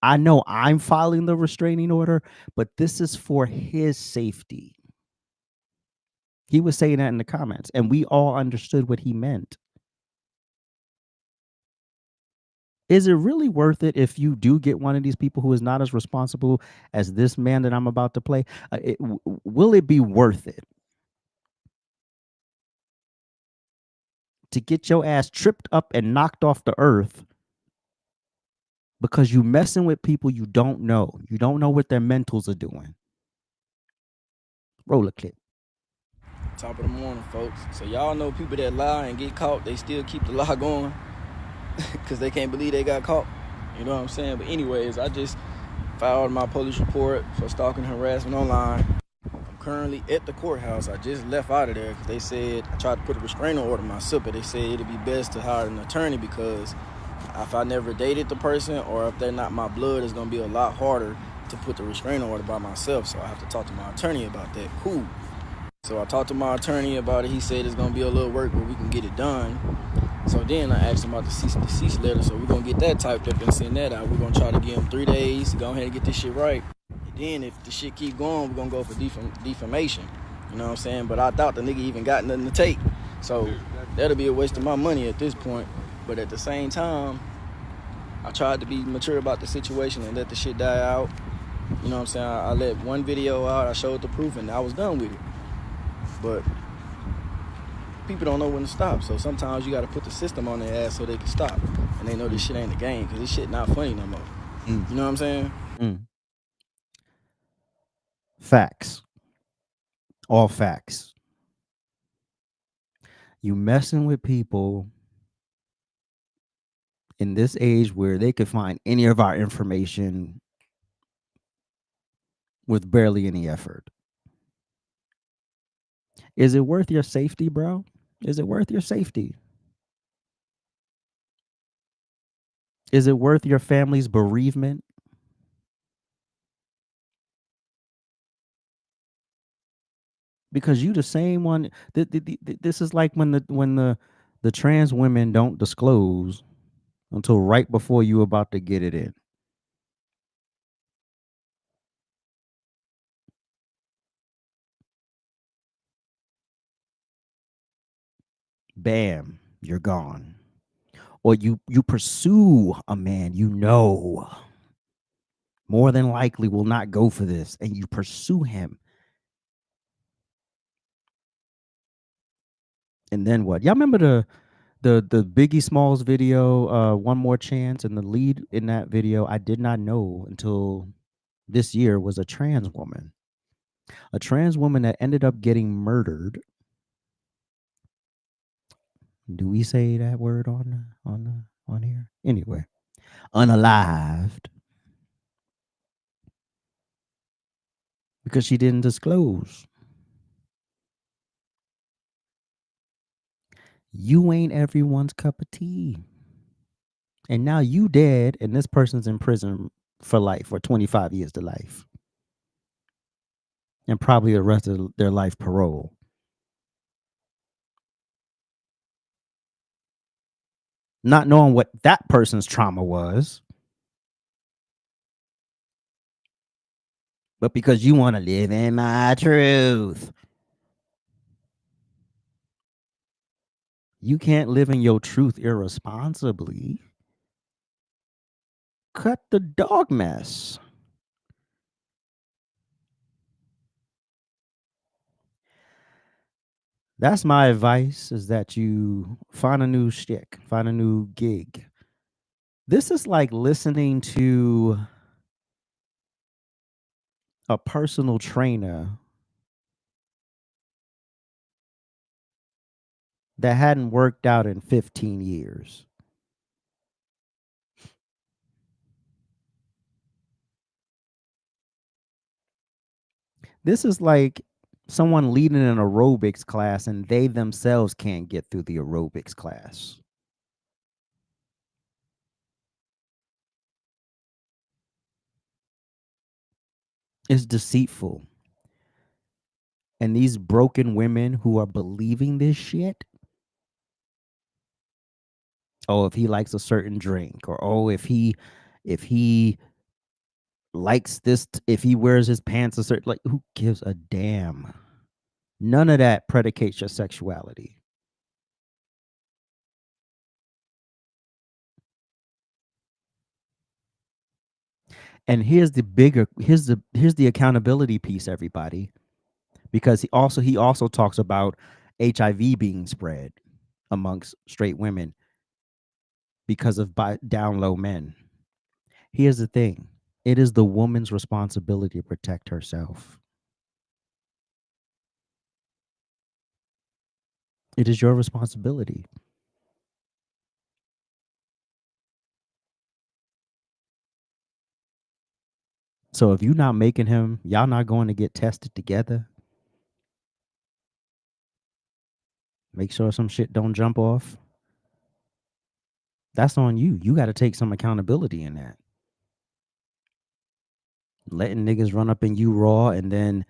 I know I'm filing the restraining order, but this is for his safety." He was saying that in the comments, and we all understood what he meant. Is it really worth it if you do get one of these people who is not as responsible as this man that I'm about to play? Will it be worth it to get your ass tripped up and knocked off the earth because you messing with people you don't know? You don't know what their mentals are doing. Roll a clip.
Top of the morning, folks. So y'all know people that lie and get caught, they still keep the lie going because they can't believe they got caught. You know what I'm saying? But anyways, I just filed my police report for stalking and harassment online. I'm currently at the courthouse. I just left out of there because they said, I tried to put a restraining order on myself, but they said it'd be best to hire an attorney because if I never dated the person or if they're not my blood, it's going to be a lot harder to put the restraining order by myself. So I have to talk to my attorney about that. Cool. So I talked to my attorney about it. He said it's going to be a little work, but we can get it done. So then I asked him about the cease and desist letter. So we're going to get that typed up and send that out. We're going to try to give him 3 days to go ahead and get this shit right. And then if the shit keep going, we're going to go for defamation. You know what I'm saying? But I thought the nigga even got nothing to take. So that'll be a waste of my money at this point. But at the same time, I tried to be mature about the situation and let the shit die out. You know what I'm saying? I let one video out. I showed the proof and I was done with it. But people don't know when to stop. So sometimes you got to put the system on their ass so they can stop. And they know this shit ain't a game because this shit not funny no more. You know what I'm saying?
Facts. All facts. You messing with people in this age where they could find any of our information with barely any effort. Is it worth your safety, bro? Is it worth your safety? Is it worth your family's bereavement? Because you the same one. This is like when the trans women don't disclose until right before you about to get it in. Bam, you're gone. Or you pursue a man you know more than likely will not go for this, and you pursue him. And then what? Y'all remember the Biggie Smalls video, One More Chance, and the lead in that video, I did not know until this year, was a trans woman. A trans woman that ended up getting murdered Do we say that word on here? Anyway, unalived because she didn't disclose. You ain't everyone's cup of tea. And now you dead and this person's in prison for life or 25 years to life. And probably the rest of their life parole. Not knowing what that person's trauma was. But because you want to live in my truth. You can't live in your truth irresponsibly. Cut the dog mess. That's my advice, is that you find a new shtick, find a new gig. This is like listening to a personal trainer that hadn't worked out in 15 years. This is like someone leading an aerobics class and they themselves can't get through the aerobics class. It's deceitful. And these broken women who are believing this shit. Oh, if he likes a certain drink, or oh, if he likes this, if he wears his pants a certain, like, who gives a damn? None of that predicates your sexuality. And here's the accountability piece, everybody, because he also talks about HIV being spread amongst straight women because of down low men. Here's the thing. It is the woman's responsibility to protect herself. It is your responsibility. So if you're not making him, y'all not going to get tested together. Make sure some shit don't jump off. That's on you. You got to take some accountability in that. Letting niggas run up in you raw and then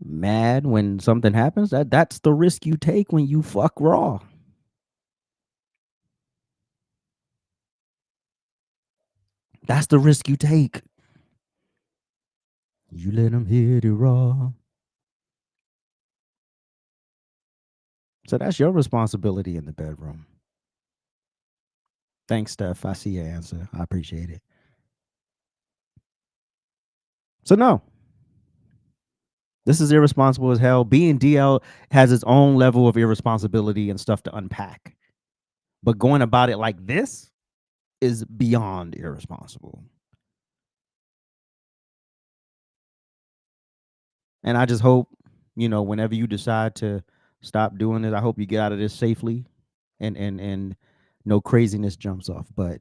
mad when something happens, that's the risk you take when you fuck raw. That's the risk you take. You let them hit it raw. So that's your responsibility in the bedroom. Thanks, Steph. I see your answer. I appreciate it. So no. This is irresponsible as hell. Being DL has its own level of irresponsibility and stuff to unpack. But going about it like this is beyond irresponsible. And I just hope, whenever you decide to stop doing it, I hope you get out of this safely and no craziness jumps off. But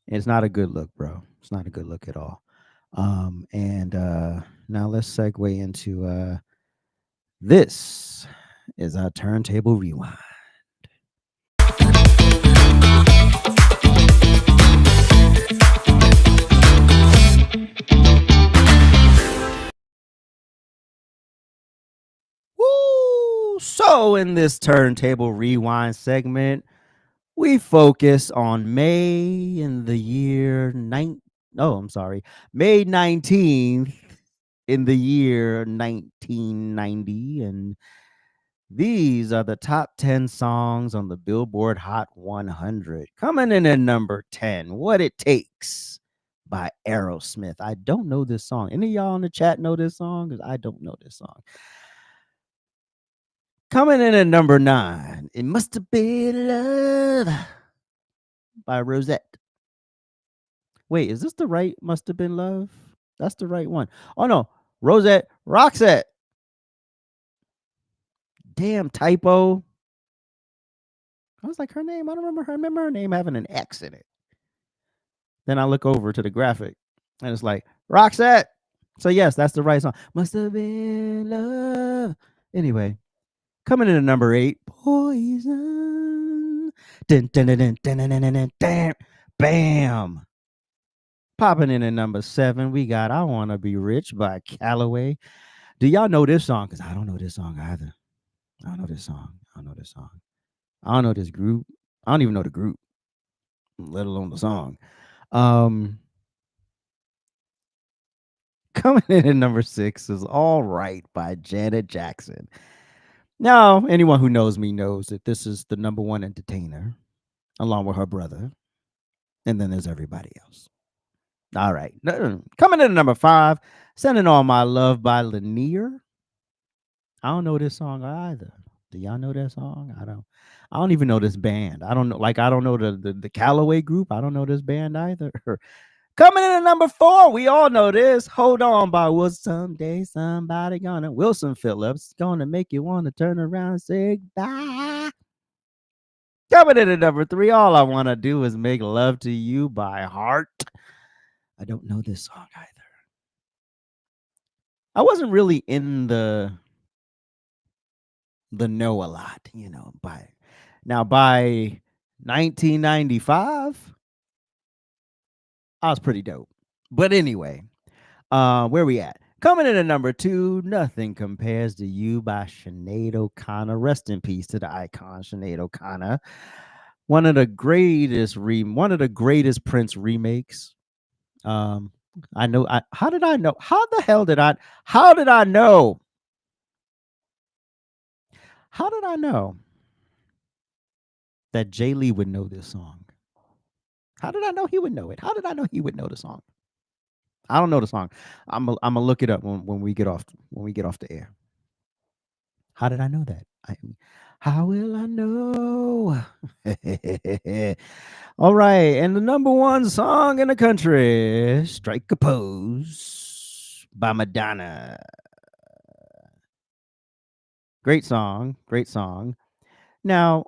it's not a good look, bro. It's not a good look at all. And now let's segue into this is our Turntable Rewind. Woo! So in this Turntable Rewind segment, we focus on May in the year May 19th in the year 1990, and these are the top 10 songs on the Billboard Hot 100. Coming in at number 10, What It Takes by Aerosmith. I don't know this song. Any of y'all in the chat know this song? Because I don't know this song. Coming in at number 9, It Must Have Been Love by Rosette. Wait, is this the right Must Have Been Love? That's the right one. Oh no, Rosette Roxette. Damn typo. I was like, her name, I don't remember her. I remember her name having an X in it. Then I look over to the graphic and it's like, Roxette. So, yes, that's the right song. Must have been love. Anyway, coming in at number 8, Poison. Dun, dun, dun, dun, dun, dun, dun, dun, dun, dun. Bam. Popping in at number 7, we got I Wanna Be Rich by Callaway. Do y'all know this song? Because I don't know this song either. I don't know this song. I don't know this song. I don't know this group. I don't even know the group, let alone the song. Coming in at number 6 is All Right by Janet Jackson. Now, anyone who knows me knows that this is the number one entertainer, along with her brother. And then there's everybody else. All right. Coming in at number 5, Sending All My Love by Lanier. I don't know this song either. Do y'all know that song? I don't even know this band. I don't know, like I don't know the Callaway group. I don't know this band either. Coming in at number 4, we all know this. Hold On by Will Someday Somebody Gonna. Wilson Phillips gonna make you want to turn around and say goodbye. Coming in at number 3, All I Wanna Do Is Make Love to You by Heart. I don't know this song either. I wasn't really in the know a lot, by 1995, I was pretty dope. But anyway, where we at? Coming in at number 2, Nothing Compares to You by Sinead O'Connor. Rest in peace to the icon Sinead O'Connor. One of the greatest Prince remakes. I know. How did I know? How the hell did I? How did I know? How did I know that Jay Lee would know this song? How did I know he would know it? How did I know he would know the song? I don't know the song. I'm gonna look it up when we get off the air. How did I know that? How will I know? All right, and the number 1 song in the country, "Strike a Pose" by Madonna. Great song, great song. Now,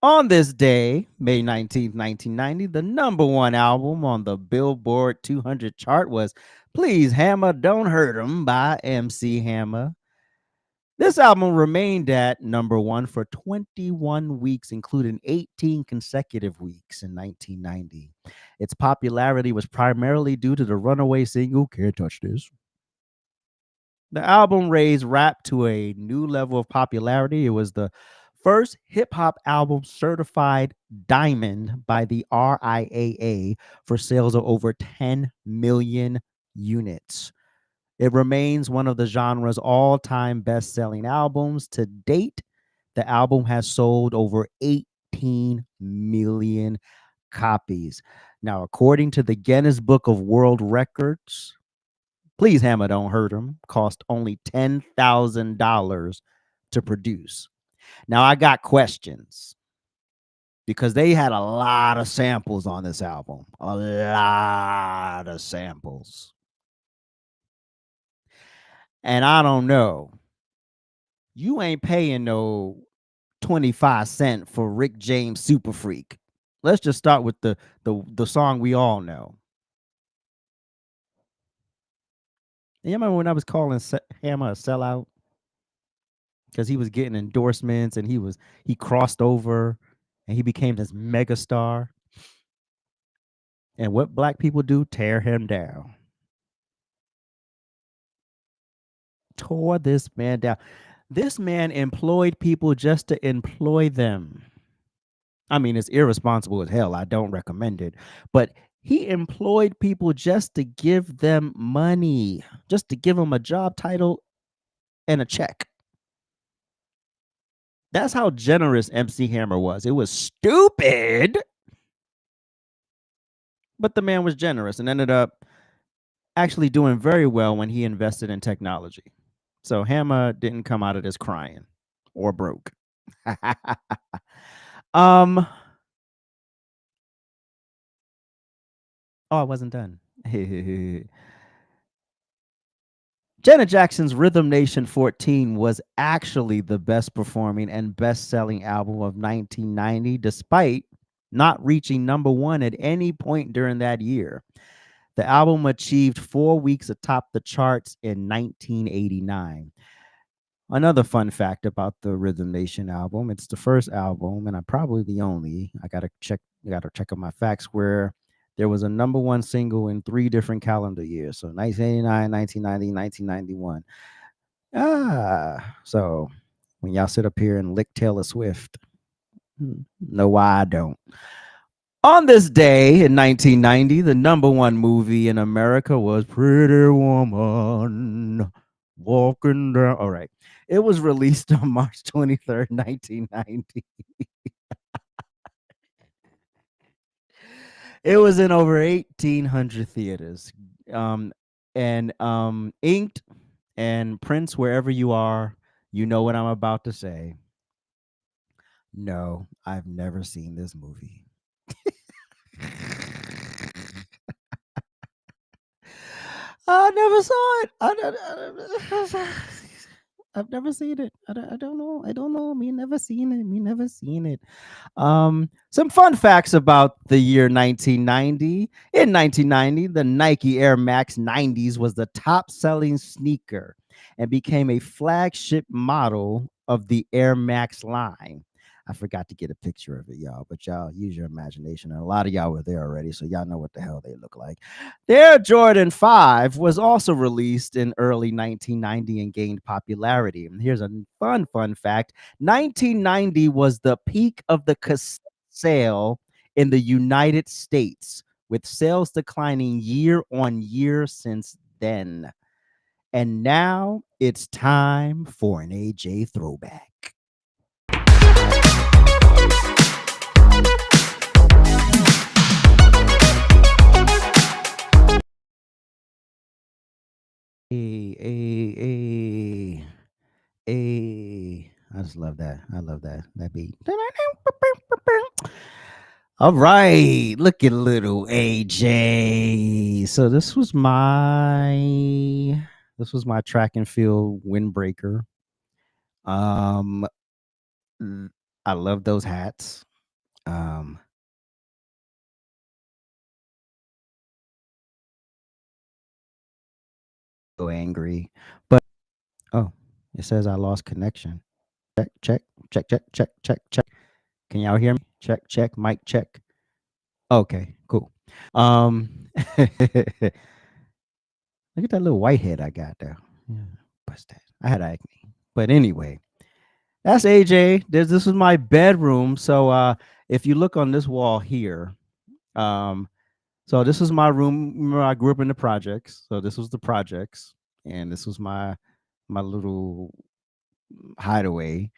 on this day, May 19th, 1990, the number 1 album on the Billboard 200 chart was "Please Hammer Don't Hurt 'Em" by MC Hammer. This album remained at number 1 for 21 weeks, including 18 consecutive weeks in 1990. Its popularity was primarily due to the runaway single "Can't Touch This." The album raised rap to a new level of popularity. It was the first hip hop album certified diamond by the RIAA for sales of over 10 million units. It remains one of the genre's all-time best-selling albums. To date, the album has sold over 18 million copies. Now, according to the Guinness Book of World Records, "Please Hammer Don't Hurt 'Em" cost only $10,000 to produce. Now, I got questions because they had a lot of samples on this album. A lot of samples. And I don't know. You ain't paying no 25 cents for Rick James Super Freak. Let's just start with the song we all know. And you remember when I was calling Hammer a sellout? Because he was getting endorsements and he crossed over and he became this mega star. And what black people do? Tear him down. Tore this man down. This man employed people just to employ them. I mean, it's irresponsible as hell. I don't recommend it. But he employed people just to give them money, just to give them a job title and a check. That's how generous MC Hammer was. It was stupid, but the man was generous and ended up actually doing very well when he invested in technology. So Hammer didn't come out of this crying or broke. Oh, I wasn't done. Janet Jackson's Rhythm Nation 14 was actually the best performing and best selling album of 1990, despite not reaching number one at any point during that year. The album achieved 4 weeks atop the charts in 1989. Another fun fact about the Rhythm Nation album, it's the first album, and I'm probably the only, I gotta check on my facts, where there was a number one single in 3 different calendar years. So 1989, 1990, 1991. So when y'all sit up here and lick Taylor Swift, know why I don't. On this day in 1990, the number one movie in America was Pretty Woman Walking Down. All right. It was released on March 23rd, 1990. It was in over 1,800 theaters. And Inked and Prince, wherever you are, you know what I'm about to say. No, I've never seen this movie. I never saw it. I've never seen it. I don't know. I don't know. Me never seen it. Me never seen it. Some fun facts about the year 1990. In 1990, the Nike Air Max 90s was the top selling sneaker and became a flagship model of the Air Max line. I forgot to get a picture of it, y'all, but y'all use your imagination. And a lot of y'all were there already, so y'all know what the hell they look like. The Air Jordan 5 was also released in early 1990 and gained popularity. And here's a fun fact. 1990 was the peak of the cassette sale in the United States, with sales declining year on year since then. And now it's time for an AJ throwback. Hey. I just love that. I love that beat. All right, look at little AJ. So this was my track and field windbreaker. I love those hats. So angry, but oh, it says I lost connection. Check. Can y'all hear me? Check, mic check. Okay, cool. Look at that little white head I got there. Yeah, what's that? I had acne. But anyway, that's AJ. This is my bedroom. So if you look on this wall here, so this is my room. Remember, I grew up in the projects. So this was the projects, and this was my little hideaway.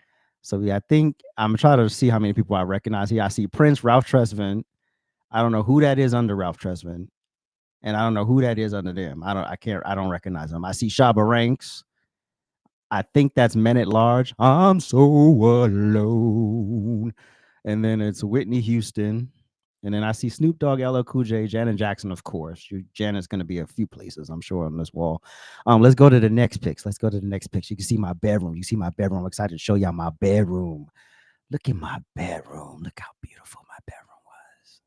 So yeah, I think I'm trying to see how many people I recognize here. I see Prince, Ralph Tresvant. I don't know who that is under Ralph Tresvant, and I don't know who that is under them. I don't recognize them. I see Shabba Ranks. I think that's Men at Large. I'm so alone. And then it's Whitney Houston. And then I see Snoop Dogg, LL Cool J, Janet Jackson, of course. Janet's going to be a few places, I'm sure, on this wall. Let's go to the next pics. You can see my bedroom. I'm excited to show y'all my bedroom. Look at my bedroom. Look how beautiful my bedroom was.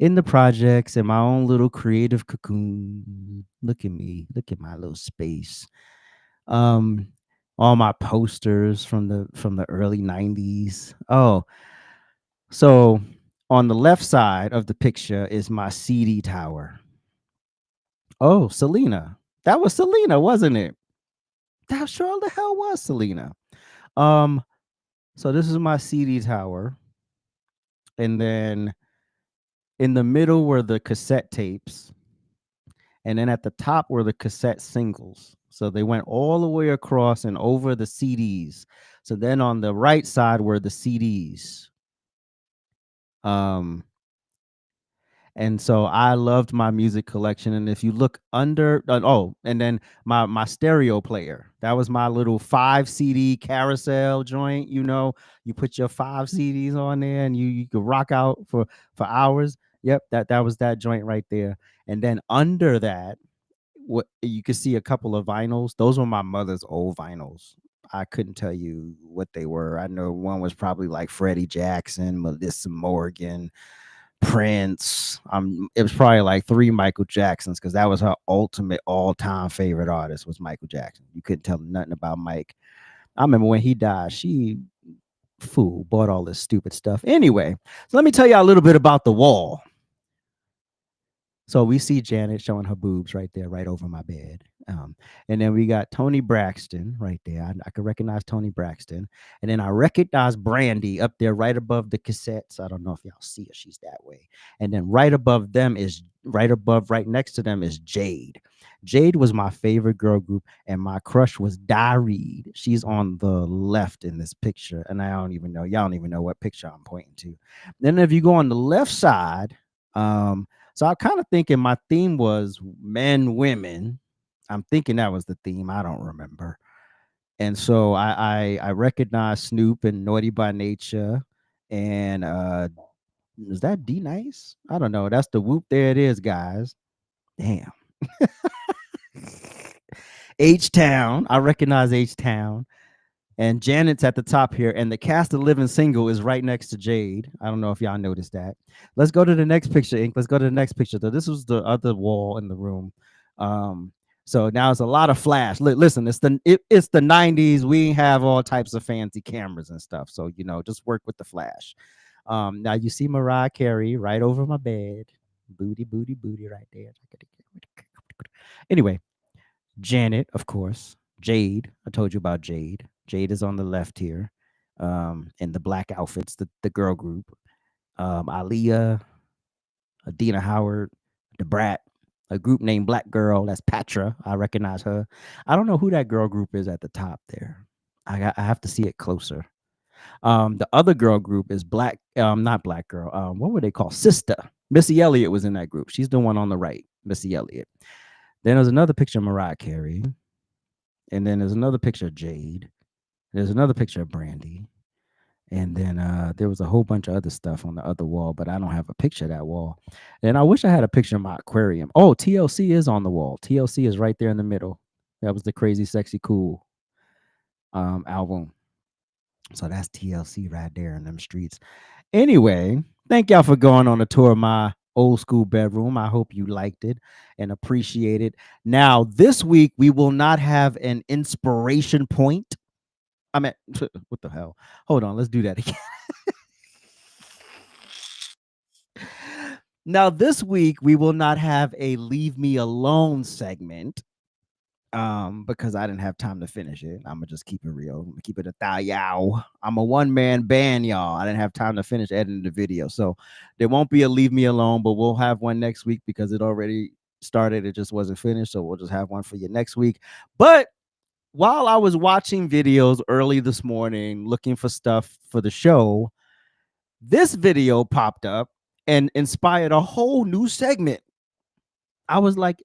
In the projects, in my own little creative cocoon. Look at me. Look at my little space. All my posters from the early 90s. Oh, so on the left side of the picture is my CD tower. Oh, Selena. That was Selena, wasn't it? That sure the hell was Selena. So this is my CD tower. And then in the middle were the cassette tapes. And then at the top were the cassette singles. So they went all the way across and over the CDs. So then on the right side were the CDs. And so I loved my music collection. And if you look under, and then my stereo player, that was my little 5 CD carousel joint. You put your 5 CDs on there and you could rock out for hours. Yep, that was that joint right there. And then under that what you could see a couple of vinyls. Those were my mother's old vinyls. I couldn't tell you what they were. I know one was probably like Freddie Jackson, Melissa Morgan, Prince. It was probably like 3 Michael Jacksons because that was her ultimate all-time favorite artist was Michael Jackson. You couldn't tell nothing about Mike. I remember when he died, she bought all this stupid stuff. Anyway, so let me tell you a little bit about the wall. So we see Janet showing her boobs right there, right over my bed. And then we got Tony Braxton right there. I could recognize Tony Braxton. And then I recognize Brandy up there right above the cassettes. I don't know if y'all see her. She's that way. And then right next to them is Jade. Jade was my favorite girl group, and my crush was Reed. She's on the left in this picture. And y'all don't even know what picture I'm pointing to. Then if you go on the left side, so I kind of thinking my theme was men, women. I'm thinking that was the theme. I don't remember. And so I recognize Snoop and Naughty by Nature. And is that D Nice? I don't know. That's the Whoop. There it is, guys. Damn. H-Town. I recognize H-Town. And Janet's at the top here, and the Cast of Living Single is right next to Jade. I don't know if y'all noticed that. Let's go to the next picture, Ink. Let's go to the next picture. So this was the other wall in the room. So now it's a lot of flash. Listen, it's the 90s. We have all types of fancy cameras and stuff. So, just work with the flash. Now you see Mariah Carey right over my bed. Booty, booty, booty right there. Anyway, Janet, of course. Jade. I told you about Jade. Jade is on the left here, in the black outfits, the girl group. Aaliyah, Adina Howard, the Brat, a group named Black Girl. That's Patra. I recognize her. I don't know who that girl group is at the top there. I have to see it closer. The other girl group is not Black Girl. What were they called? Sister. Missy Elliott was in that group. She's the one on the right, Missy Elliott. Then there's another picture of Mariah Carey. And then there's another picture of Jade. There's another picture of Brandy. And then there was a whole bunch of other stuff on the other wall, but I don't have a picture of that wall. And I wish I had a picture of my aquarium. Oh, TLC is on the wall. TLC is right there in the middle. That was the Crazy Sexy Cool album. So that's TLC right there in them streets. Anyway, thank y'all for going on a tour of my old school bedroom. I hope you liked it and appreciate it. Now, this week, we will not have an inspiration point. I mean, what the hell? Hold on, let's do that again. Now, this week, we will not have a Leave Me Alone segment because I didn't have time to finish it. I'm going to just keep it real. I'm going to keep it a thou. I'm a one-man band, y'all. I didn't have time to finish editing the video. So there won't be a Leave Me Alone, but we'll have one next week because it already started. It just wasn't finished. So we'll just have one for you next week. But while I was watching videos early this morning, looking for stuff for the show, this video popped up and inspired a whole new segment. I was like,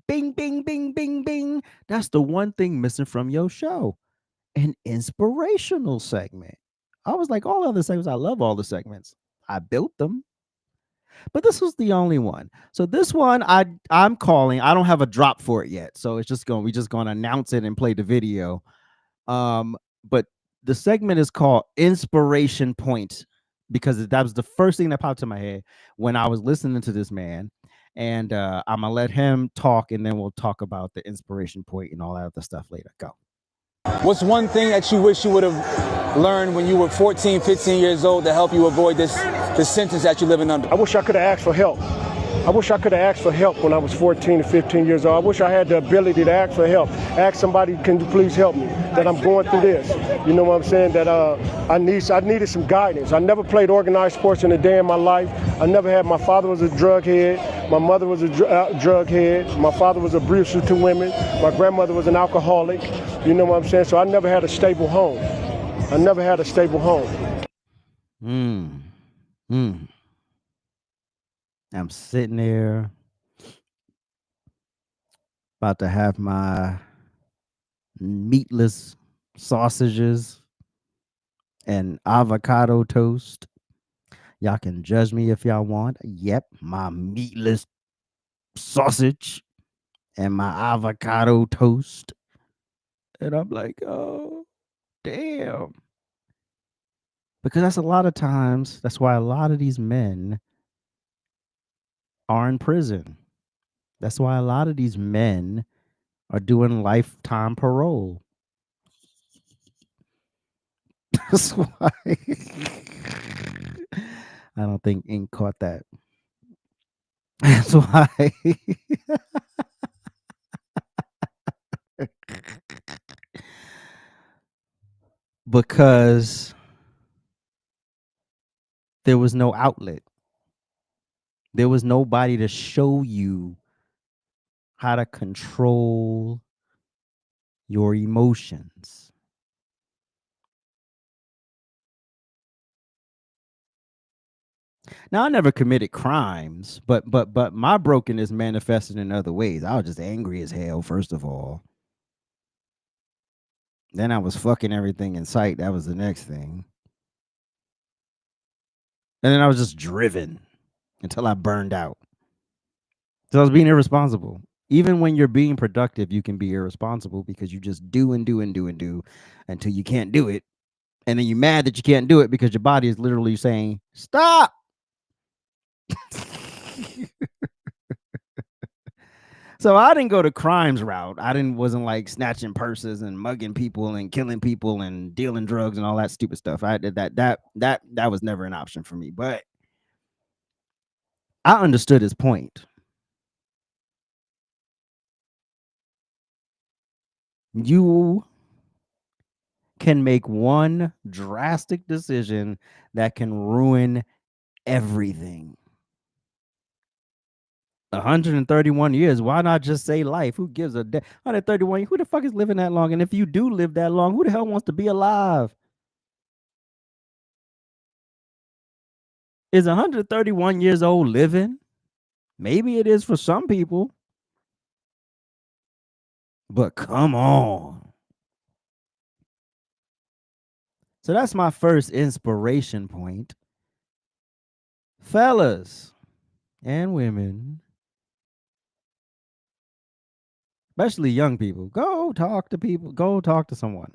bing, bing, bing, bing, bing. That's the one thing missing from your show. An inspirational segment. I was like, all other segments, I love all the segments. I built them. But this was the only one. So this one I'm calling. I don't have a drop for it yet. So we're just going to announce it and play the video. But the segment is called Inspiration Point because that was the first thing that popped in my head when I was listening to this man. And I'm going to let him talk, and then we'll talk about the inspiration point and all that other stuff later. Go.
What's one thing that you wish you would have learned when you were 14, 15 years old to help you avoid this sentence that you're living under?
I wish I could have asked for help. I wish I could have asked for help when I was 14 or 15 years old. I wish I had the ability to ask for help. Ask somebody, can you please help me? That I'm going through this. You know what I'm saying? That I needed some guidance. I never played organized sports in a day in my life. I never had. My father was a drug head. My mother was a drug head. My father was abusive to women. My grandmother was an alcoholic. You know what I'm saying? So I never had a stable home. I never had a stable home.
I'm sitting there about to have my meatless sausages and avocado toast. Y'all can judge me if y'all want. Yep, my meatless sausage and my avocado toast. And I'm like, oh, damn. Because that's a lot of times, that's why a lot of these men are in prison. That's why a lot of these men are doing lifetime parole. That's why. I don't think Ink caught that. That's why. Because there was no outlet. There was nobody to show you how to control your emotions. Now I never committed crimes, but my brokenness manifested in other ways. I was just angry as hell, first of all. Then I was fucking everything in sight. That was the next thing. And then I was just driven until I burned out. So I was being irresponsible. Even when you're being productive, you can be irresponsible because you just do and do and do and do until you can't do it. And then you're mad that you can't do it because your body is literally saying, stop. So I didn't go the crimes route. Wasn't like snatching purses and mugging people and killing people and dealing drugs and all that stupid stuff. I did that was never an option for me. But I understood his point. You can make one drastic decision that can ruin everything. 131 years. Why not just say life? Who gives a damn? 131. Who the fuck is living that long? And if you do live that long, who the hell wants to be alive? Is 131 years old living? Maybe it is for some people. But come on. So that's my first inspiration point. Fellas and women, especially young people, go talk to people. Go talk to someone.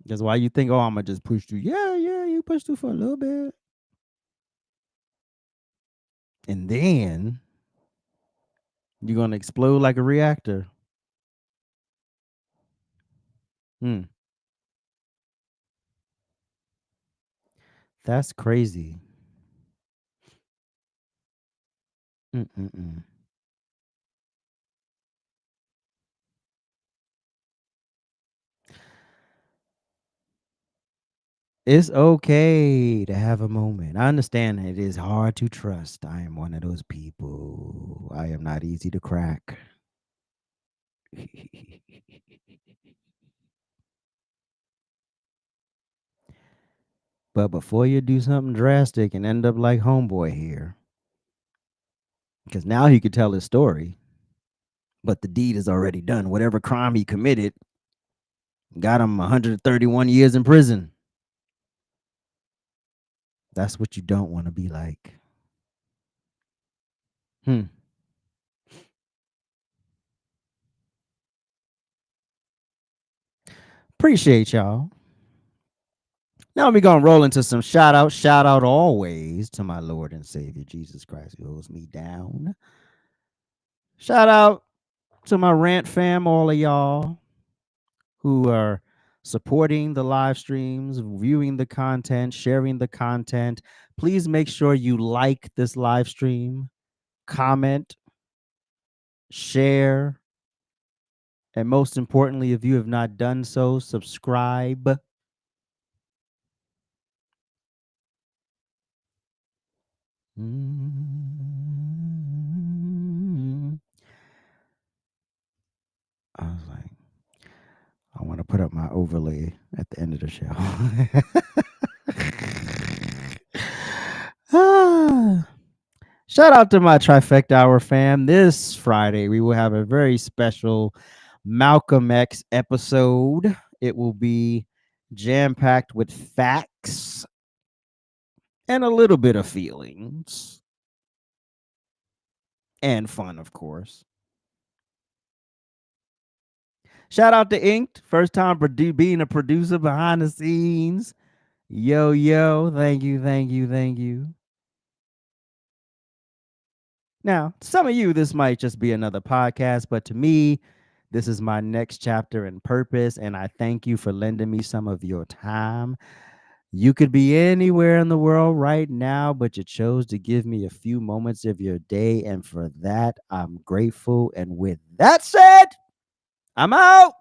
That's why you think, oh, I'm going to just push through. Yeah, you push through for a little bit. And then you're going to explode like a reactor. That's crazy. It's okay to have a moment. I understand it is hard to trust. I am one of those people. I am not easy to crack. But before you do something drastic and end up like homeboy here, because now he could tell his story, but the deed is already done. Whatever crime he committed got him 131 years in prison. That's what you don't want to be like. Appreciate y'all. Now we're going to roll into some shout out. Shout out always to my Lord and Savior, Jesus Christ, who holds me down. Shout out to my rant fam, all of y'all who are supporting the live streams, viewing the content, sharing the content. Please make sure you like this live stream, comment, share, and most importantly, if you have not done so, subscribe. I was like, I want to put up my overlay at the end of the show. Shout out to my Trifecta Hour fam. This Friday, we will have a very special Malcolm X episode. It will be jam-packed with facts and a little bit of feelings. and fun, of course. Shout out to Inked, first time being a producer behind the scenes. Yo, thank you. Now, to some of you, this might just be another podcast, but to me, this is my next chapter and purpose, and I thank you for lending me some of your time. You could be anywhere in the world right now, but you chose to give me a few moments of your day, and for that, I'm grateful. And with that said, I'm out.